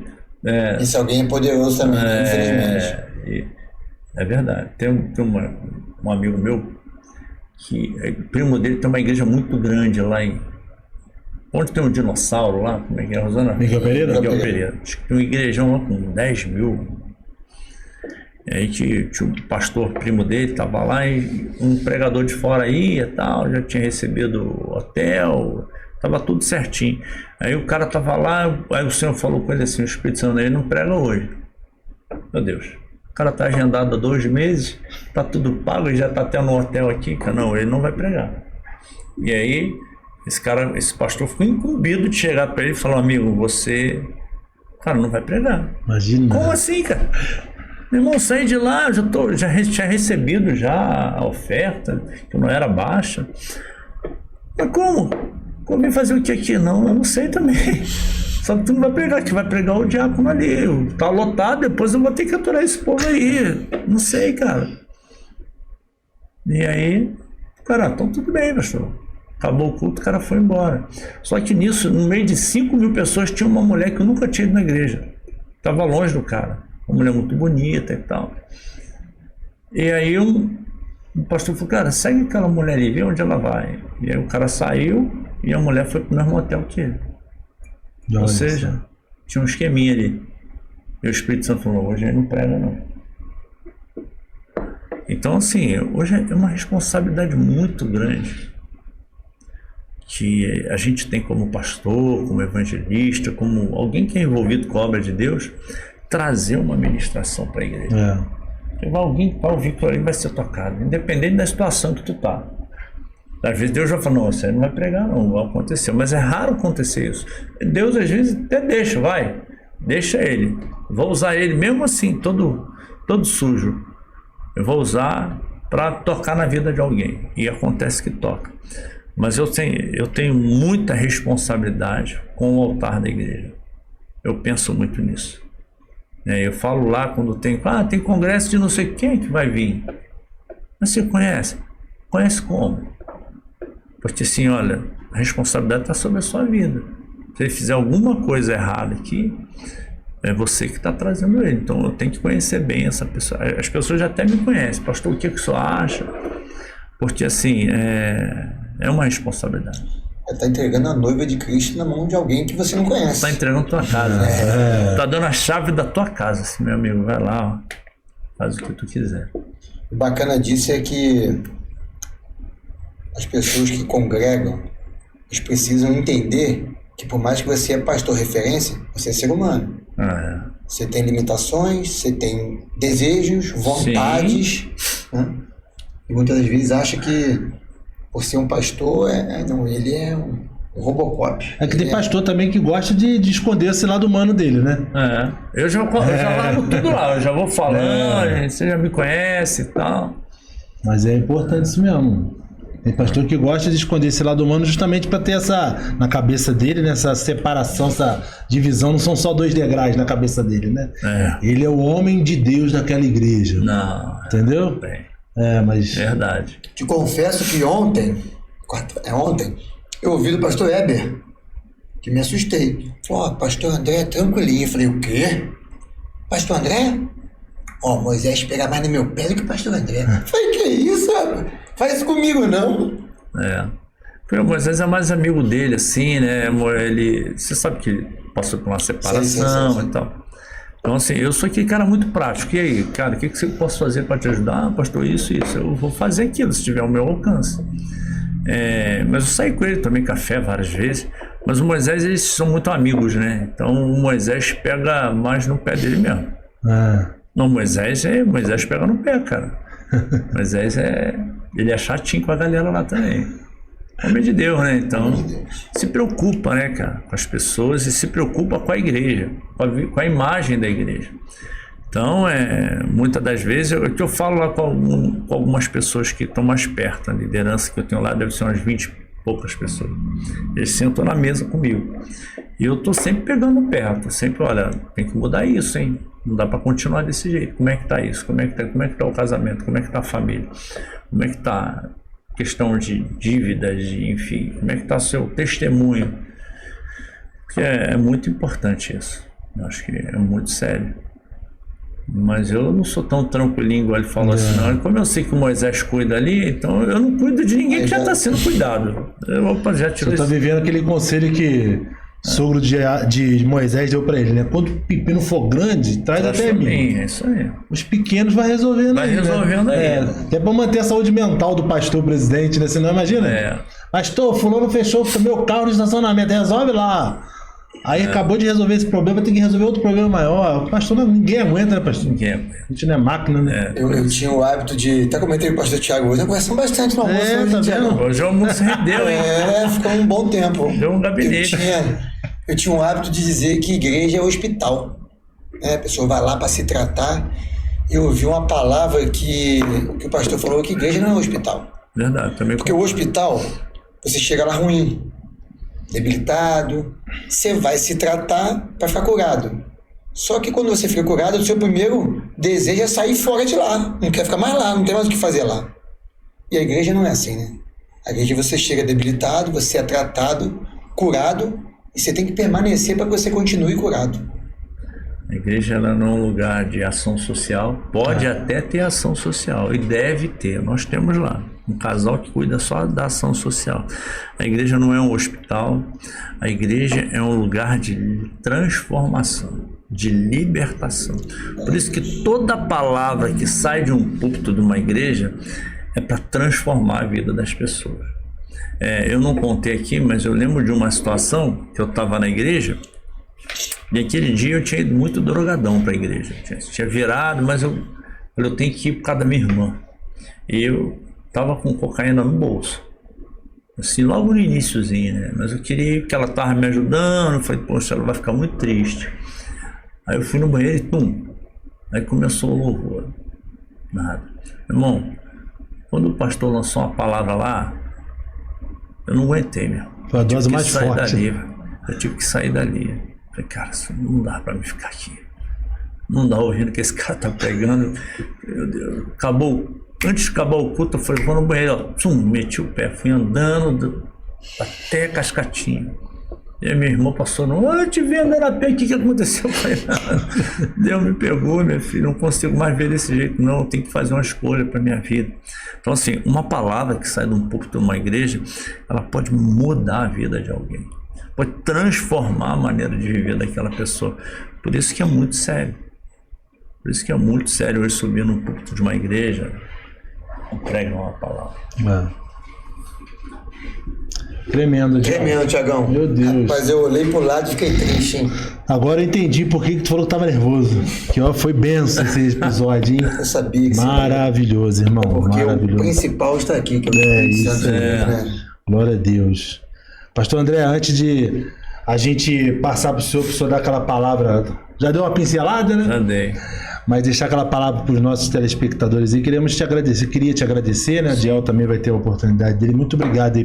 Esse alguém é poderoso também, infelizmente. É verdade. Tem um amigo meu que o primo dele tem uma igreja muito grande lá em... Onde tem um dinossauro lá? Como é que é, Rosana? Miguel Pereira? Miguel Pereira. Acho que tem um igrejão lá com 10 mil. E aí tinha o pastor primo dele, estava lá, e um pregador de fora ia e tal, já tinha recebido hotel, estava tudo certinho. Aí o cara estava lá, aí o Senhor falou com ele assim, o Espírito Santo, ele não prega hoje. Meu Deus, o cara está agendado há 2 meses, está tudo pago, ele já está até no hotel aqui, não, ele não vai pregar. E aí, esse pastor ficou incumbido de chegar para ele e falar, amigo, você, cara, não vai pregar. Imagina. Como assim, cara? Meu irmão, saí de lá, já tinha recebido já a oferta, que não era baixa. Mas como? Como vim fazer o que aqui? Não, eu não sei também. Só que tu não vai pregar, que vai pregar o diácono ali. Tá lotado, depois eu vou ter que aturar esse povo aí. Não sei, cara. E aí, cara, então tudo bem, pastor. Acabou o culto, o cara foi embora. Só que nisso, no meio de 5 mil pessoas, tinha uma mulher que eu nunca tinha ido na igreja. Tava longe do cara. Uma mulher muito bonita e tal. E aí o pastor falou, cara, segue aquela mulher ali, vê onde ela vai. E aí o cara saiu e a mulher foi pro mesmo hotel que ele. Ou seja, tinha um esqueminha ali. E o Espírito Santo falou, hoje ele não prega não. Então assim, hoje é uma responsabilidade muito grande que a gente tem como pastor, como evangelista, como alguém que é envolvido com a obra de Deus, trazer uma ministração para a igreja. Alguém que vai ouvir aquilo ali vai ser tocado, independente da situação que tu tá. Às vezes Deus já fala, não, você não vai pregar, não vai acontecer. Mas é raro acontecer isso. Deus às vezes até deixa ele. Vou usar ele mesmo assim, todo sujo. Eu vou usar para tocar na vida de alguém. E acontece que toca. Mas eu tenho muita responsabilidade com o altar da igreja. Eu penso muito nisso. Eu falo lá quando tem congresso de não sei quem que vai vir. Mas você conhece? Conhece como? Porque assim, olha, a responsabilidade está sobre a sua vida. Se ele fizer alguma coisa errada aqui, é você que está trazendo ele. Então eu tenho que conhecer bem essa pessoa. As pessoas já até me conhecem. Pastor, o que o senhor acha? Porque assim, é uma responsabilidade. Está entregando a noiva de Cristo na mão de alguém que você não conhece. Está entregando a tua casa. Está dando a chave da tua casa, assim, meu amigo. Vai lá, ó, faz o que tu quiser. O bacana disso é que as pessoas que congregam, eles precisam entender que por mais que você é pastor referência, você é ser humano. Você tem limitações, você tem desejos, vontades, né? E muitas das vezes acha que por ser um pastor, não, ele é um Robocop. É que tem pastor também que gosta de esconder esse lado humano dele, né? Eu já largo tudo lá, eu já vou falando, você já me conhece e tal. Mas é importante isso mesmo. Tem pastor que gosta de esconder esse lado humano justamente para ter essa, na cabeça dele, né, essa separação, essa divisão, não são só 2 degraus na cabeça dele, né? Ele é o homem de Deus daquela igreja. Não. Entendeu? Mas... Verdade. Te confesso que ontem, eu ouvi do pastor Heber, que me assustei. Falou, pastor André é tranquilinho. Eu falei, o quê? Pastor André? Moisés pega mais no meu pé do que o pastor André. Eu falei, que isso, rapaz? Faz isso comigo, não. Porque o Moisés é mais amigo dele, assim, né? Você sabe que ele passou por uma separação sim. E tal. Então, assim, eu sou aquele cara muito prático. E aí, cara, o que eu posso fazer para te ajudar? Pastor, isso. Eu vou fazer aquilo, se tiver o meu alcance. Mas eu saí com ele, tomei café várias vezes. Mas o Moisés, eles são muito amigos, né? Então, o Moisés pega mais no pé dele mesmo. Não, Moisés pega no pé, cara. Moisés ele é chatinho com a galera lá também. Homem de Deus, né? Então, se preocupa, né, cara, com as pessoas e se preocupa com a igreja, com a imagem da igreja. Então, muitas das vezes, o que eu falo lá com algumas pessoas que estão mais perto, a liderança que eu tenho lá deve ser umas 20 e poucas pessoas. Eles sentam na mesa comigo. E eu tô sempre pegando no pé, tô sempre, olha, tem que mudar isso, hein? Não dá para continuar desse jeito. Como é que tá isso? Como é que tá o casamento? Como é que tá a família? Como é que tá a questão de dívidas, enfim? Como é que tá o seu testemunho? Porque é muito importante isso. Eu acho que é muito sério. Mas eu não sou tão tranquilinho igual ele falou assim, não. E como eu sei que o Moisés cuida ali, então eu não cuido de ninguém que já está sendo cuidado. Você está vivendo aquele conselho que sogro de Moisés deu para ele, né? Quando o pepino for grande, traz até mim. É isso aí. Os pequenos vai resolvendo aí. É para manter a saúde mental do pastor presidente, né? Você não imagina? Pastor, fulano fechou o meu carro no estacionamento, resolve lá. Aí acabou de resolver esse problema, tem que resolver outro problema maior. Pastor, ninguém aguenta, né, pastor? Ninguém aguenta. A gente não é máquina, né? Eu tinha o hábito de... Até comentei com o pastor Thiago hoje, nós conversamos bastante no almoço. Tá vendo? Hoje o almoço rendeu, hein? Ficou um bom tempo. Deu um gabinete. Eu tinha o hábito de dizer que igreja é hospital. A pessoa vai lá para se tratar. Eu ouvi uma palavra que o pastor falou, que igreja não é hospital. Verdade, também. Porque o hospital, você chega lá ruim, debilitado, você vai se tratar para ficar curado. Só que quando você fica curado, o seu primeiro desejo é sair fora de lá, não quer ficar mais lá, não tem mais o que fazer lá. E a igreja não é assim, né? A igreja você chega debilitado, você é tratado, curado, e você tem que permanecer para que você continue curado. A igreja ela não é um lugar de ação social, pode até ter ação social, e deve ter, nós temos lá um casal que cuida só da ação social. A igreja não é um hospital, a igreja é um lugar de transformação, de libertação. Por isso que toda palavra que sai de um púlpito de uma igreja é para transformar a vida das pessoas. Eu não contei aqui, mas eu lembro de uma situação que eu estava na igreja. E aquele dia eu tinha ido muito drogadão para a igreja. Tinha virado, mas eu tenho que ir por causa da minha irmã. E eu estava com cocaína no bolso. Assim, logo no iniciozinho, né? Mas eu queria ir porque ela estava me ajudando. Eu falei, poxa, ela vai ficar muito triste. Aí eu fui no banheiro e pum. Aí começou o louvor. Nada. Irmão, quando o pastor lançou uma palavra lá, eu não aguentei, meu. Foi a dose mais forte. Eu tive que sair dali. Falei, cara, isso não dá pra me ficar aqui. Não dá ouvindo que esse cara tá pregando. Meu Deus. Antes de acabar o culto, eu falei, vou no banheiro, ó. Meti o pé, fui andando até Cascatinho. E aí minha irmã passou, eu te vi andando a pé, o que aconteceu? Eu falei, Deus me pegou, meu filho, não consigo mais ver desse jeito, não, eu tenho que fazer uma escolha para minha vida. Então, assim, uma palavra que sai de um púlpito de uma igreja, ela pode mudar a vida de alguém. Pode transformar a maneira de viver daquela pessoa. Por isso que é muito sério. Por isso que é muito sério hoje subir no púlpito de uma igreja e pregar uma palavra. Tremendo, Tiagão. Tremendo, Tiagão. Meu Deus. Rapaz, eu olhei pro lado e fiquei triste, hein? Agora eu entendi por que tu falou que tava nervoso. Que ó, foi benção esse episódio, hein? Eu sabia que você... Maravilhoso, irmão. Porque maravilhoso. o principal está aqui, que é o É Espírito isso, Santo de Deus, né? Glória a Deus. Pastor André, antes de a gente passar pro senhor dar aquela palavra, já deu uma pincelada, né? Já dei. Mas deixar aquela palavra para os nossos telespectadores aí, queria te agradecer, né? A Diel também vai ter a oportunidade dele. Muito obrigado aí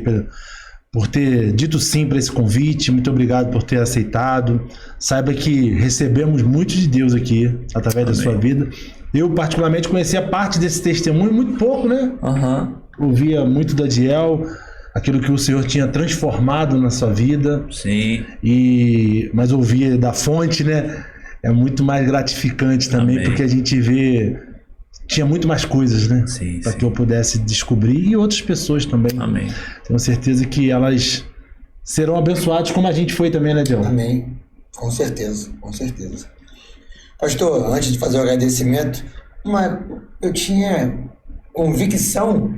por ter dito sim para esse convite, muito obrigado por ter aceitado. Saiba que recebemos muito de Deus aqui, através da sua vida. Eu, particularmente, conhecia parte desse testemunho, muito pouco, né? Ouvia muito da Diel, aquilo que o Senhor tinha transformado na sua vida. Sim. Mas ouvia da fonte, né? É muito mais gratificante também, Amém. porque a gente vê... Tinha muito mais coisas, né? Para que eu pudesse descobrir, e outras pessoas também. Amém. Tenho certeza que elas serão abençoadas como a gente foi também, né, Diel? Amém. Com certeza, com certeza. Pastor, antes de fazer o agradecimento, eu tinha convicção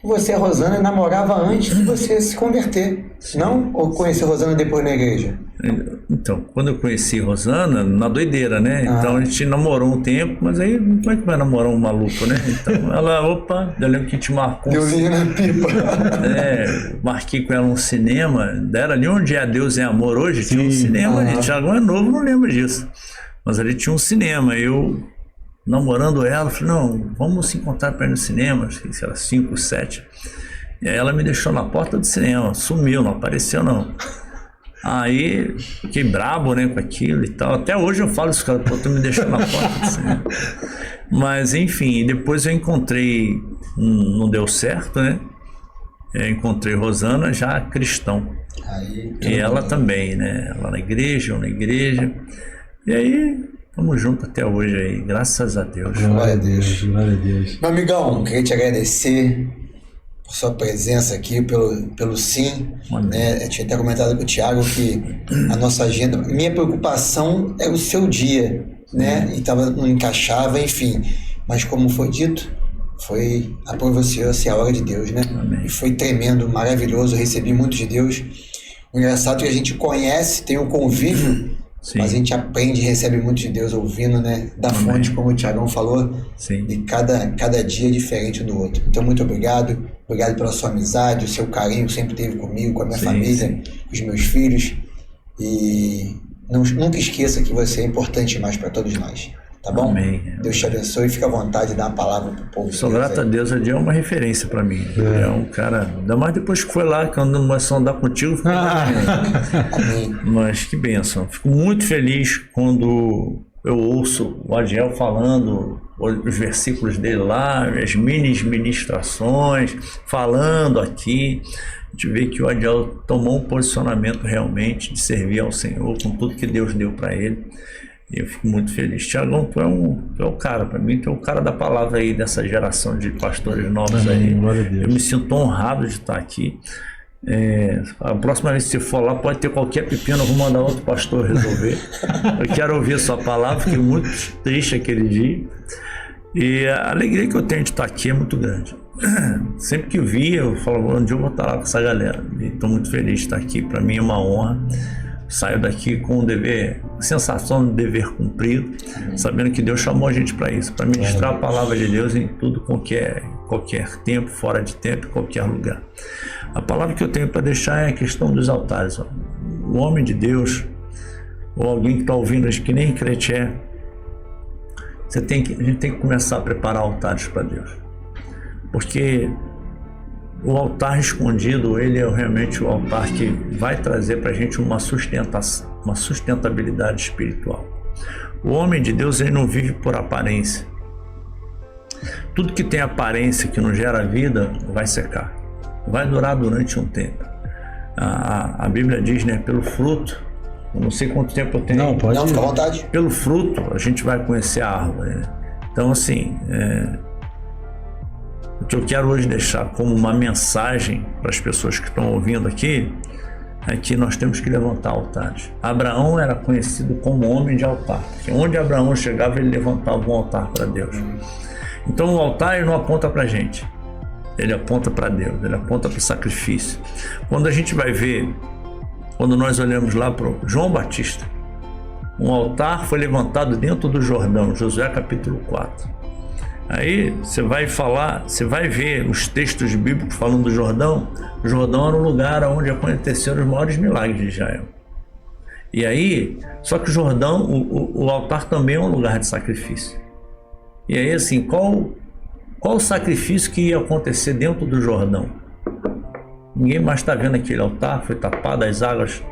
que você e a Rosana namorava antes de você se converter. Não? Ou conheceu a Rosana depois na igreja? Então, quando eu conheci Rosana, na doideira, né? Então a gente namorou um tempo, mas aí como é que vai namorar um maluco, né? Então ela, eu lembro que a gente marcou. Deu linha na pipa. Marquei com ela um cinema, era ali onde é Deus é Amor hoje, tinha um cinema ali. Thiago é novo, não lembro disso. Mas ali tinha um cinema, eu namorando ela, falei, não, vamos se encontrar para ir no cinema, sei lá, 5, 7. E aí ela me deixou na porta do cinema, sumiu, não apareceu não. Aí fiquei brabo, né, com aquilo e tal. Até hoje eu falo isso, cara, pô, tu me deixou na porta do cinema. Mas enfim, depois eu encontrei, não deu certo, né? Eu encontrei Rosana já cristão. E ela também, né? Ela na igreja, eu na igreja. E aí, estamos juntos até hoje aí, graças a Deus. Glória a Deus. Glória a Deus. Meu amigão, queria te agradecer por sua presença aqui, pelo sim. Né? Eu tinha até comentado com o Thiago que a nossa agenda, minha preocupação é o seu dia, né? E não encaixava, enfim. Mas como foi dito, aprovou-se a hora de Deus, né? Amém. E foi tremendo, maravilhoso, eu recebi muito de Deus. O engraçado é que a gente conhece, tem um convívio, mas a gente aprende e recebe muito de Deus ouvindo, né? Da fonte, como o Thiagão falou. Sim. E cada dia é diferente do outro. Então, muito obrigado. Obrigado pela sua amizade, o seu carinho que sempre teve comigo, com a minha família, com os meus filhos. E nunca esqueça que você é importante mais para todos nós. Tá bom? Amém. Deus te abençoe e fica à vontade de dar uma palavra pro povo. Sou grato a Deus, ele é uma referência para mim. É um cara, ainda mais depois que foi lá, que eu não vou só andar contigo. Amém. Mas que bênção. Fico muito feliz quando eu ouço o Adiel falando os versículos dele lá, as ministrações, falando aqui. A gente vê que o Adiel tomou um posicionamento realmente de servir ao Senhor com tudo que Deus deu para ele. E eu fico muito feliz. Tiagão, tu é o cara, para mim, tu é o cara da palavra aí, dessa geração de pastores novos aí. Eu me sinto honrado de estar aqui. A próxima vez que você for lá, pode ter qualquer pepino, eu vou mandar outro pastor resolver. Eu quero ouvir a sua palavra, fiquei muito triste aquele dia. E a alegria que eu tenho de estar aqui é muito grande. Sempre que vi, eu falo, onde eu vou estar lá com essa galera. E estou muito feliz de estar aqui, para mim é uma honra. Saio daqui com o dever, sensação de dever cumprido, sabendo que Deus chamou a gente para isso, para ministrar a palavra de Deus em tudo, qualquer tempo, fora de tempo, em qualquer lugar. A palavra que eu tenho para deixar é a questão dos altares. O homem de Deus, ou alguém que está ouvindo, acho que nem crente é, a gente tem que começar a preparar altares para Deus. Porque o altar escondido, ele é realmente o altar que vai trazer para a gente uma sustentabilidade espiritual. O homem de Deus, ele não vive por aparência. Tudo que tem aparência, que não gera vida, vai secar. Vai durar durante um tempo. A Bíblia diz, né, pelo fruto, eu não sei quanto tempo eu tenho. Não, fica à vontade. Pelo fruto, a gente vai conhecer a árvore. Né? Então, assim, o que eu quero hoje deixar como uma mensagem para as pessoas que estão ouvindo aqui é que nós temos que levantar altares. Abraão era conhecido como homem de altar, porque onde Abraão chegava, ele levantava um altar para Deus. Então o altar, ele não aponta para a gente. Ele aponta para Deus, ele aponta para o sacrifício. Quando a gente vai ver, quando nós olhamos lá para João Batista, um altar foi levantado dentro do Jordão, Josué capítulo 4. Aí você vai ver os textos bíblicos falando do Jordão. O Jordão era um lugar onde aconteceram os maiores milagres de Israel. E aí, só que o Jordão, o altar também é um lugar de sacrifício. E aí, assim, qual o sacrifício que ia acontecer dentro do Jordão? Ninguém mais está vendo aquele altar, foi tapado, as águas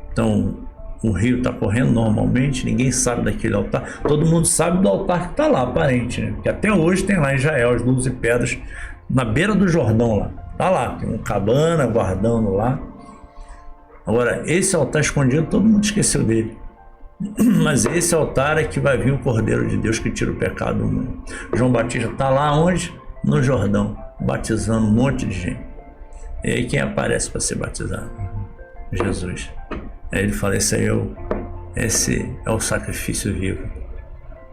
estão... O rio está correndo normalmente, ninguém sabe daquele altar. Todo mundo sabe do altar que está lá, aparente, né? Porque até hoje tem lá em Israel as 12 pedras na beira do Jordão lá. Está lá, tem uma cabana guardando lá. Agora, esse altar escondido, todo mundo esqueceu dele. Mas esse altar é que vai vir o Cordeiro de Deus que tira o pecado do mundo. João Batista está lá onde? No Jordão, batizando um monte de gente. E aí quem aparece para ser batizado? Jesus. Aí ele fala, esse é o sacrifício vivo.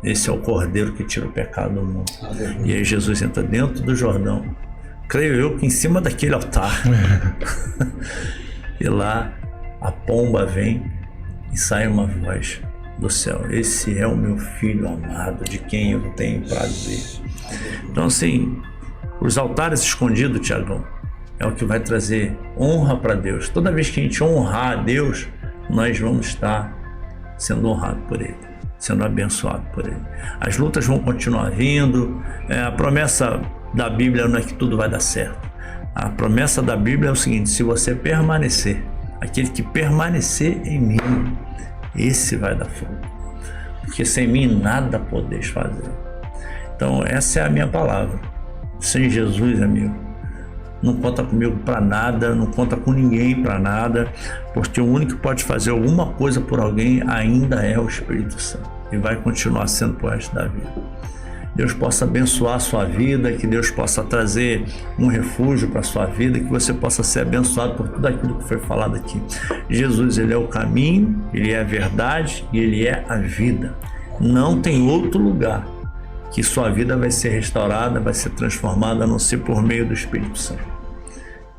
Esse é o Cordeiro que tira o pecado do mundo. E aí Jesus entra dentro do Jordão. Creio eu que em cima daquele altar. E lá a pomba vem e sai uma voz do céu. Esse é o meu filho amado, de quem eu tenho prazer. Então assim, os altares escondidos, Tiagão, é o que vai trazer honra para Deus. Toda vez que a gente honrar a Deus, nós vamos estar sendo honrados por Ele, sendo abençoados por Ele. As lutas vão continuar vindo. A promessa da Bíblia não é que tudo vai dar certo. A promessa da Bíblia é o seguinte: se você permanecer, aquele que permanecer em mim, esse vai dar fruto. Porque sem mim nada podeis fazer. Então essa é a minha palavra. Sem Jesus, amigo, não conta comigo para nada, não conta com ninguém para nada, porque o único que pode fazer alguma coisa por alguém ainda é o Espírito Santo, e vai continuar sendo pro resto da vida. Deus possa abençoar a sua vida, que Deus possa trazer um refúgio para a sua vida, que você possa ser abençoado por tudo aquilo que foi falado aqui. Jesus, Ele é o caminho, Ele é a verdade e Ele é a vida. Não tem outro lugar que sua vida vai ser restaurada, vai ser transformada, a não ser por meio do Espírito Santo.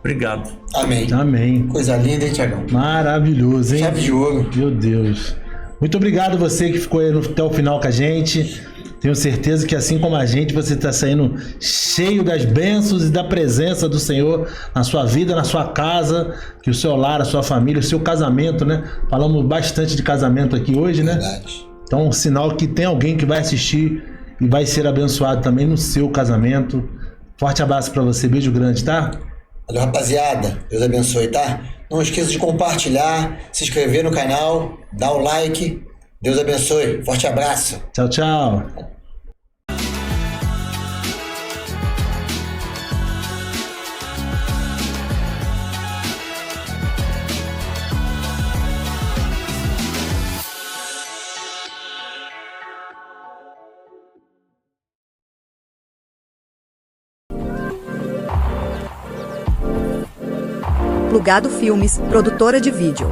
Obrigado. Amém. Amém. Coisa linda, hein, Tiagão? Maravilhoso, hein? Chave de ouro. Meu Deus. Muito obrigado você que ficou aí até o final com a gente. Tenho certeza que assim como a gente, você está saindo cheio das bênçãos e da presença do Senhor na sua vida, na sua casa, que o seu lar, a sua família, o seu casamento, né? Falamos bastante de casamento aqui hoje, né? Verdade. Então, sinal que tem alguém que vai assistir e vai ser abençoado também no seu casamento. Forte abraço para você, beijo grande, tá? Valeu, rapaziada. Deus abençoe, tá? Não esqueça de compartilhar, se inscrever no canal, dar o like. Deus abençoe. Forte abraço. Tchau, tchau. Plugado Filmes, produtora de vídeo.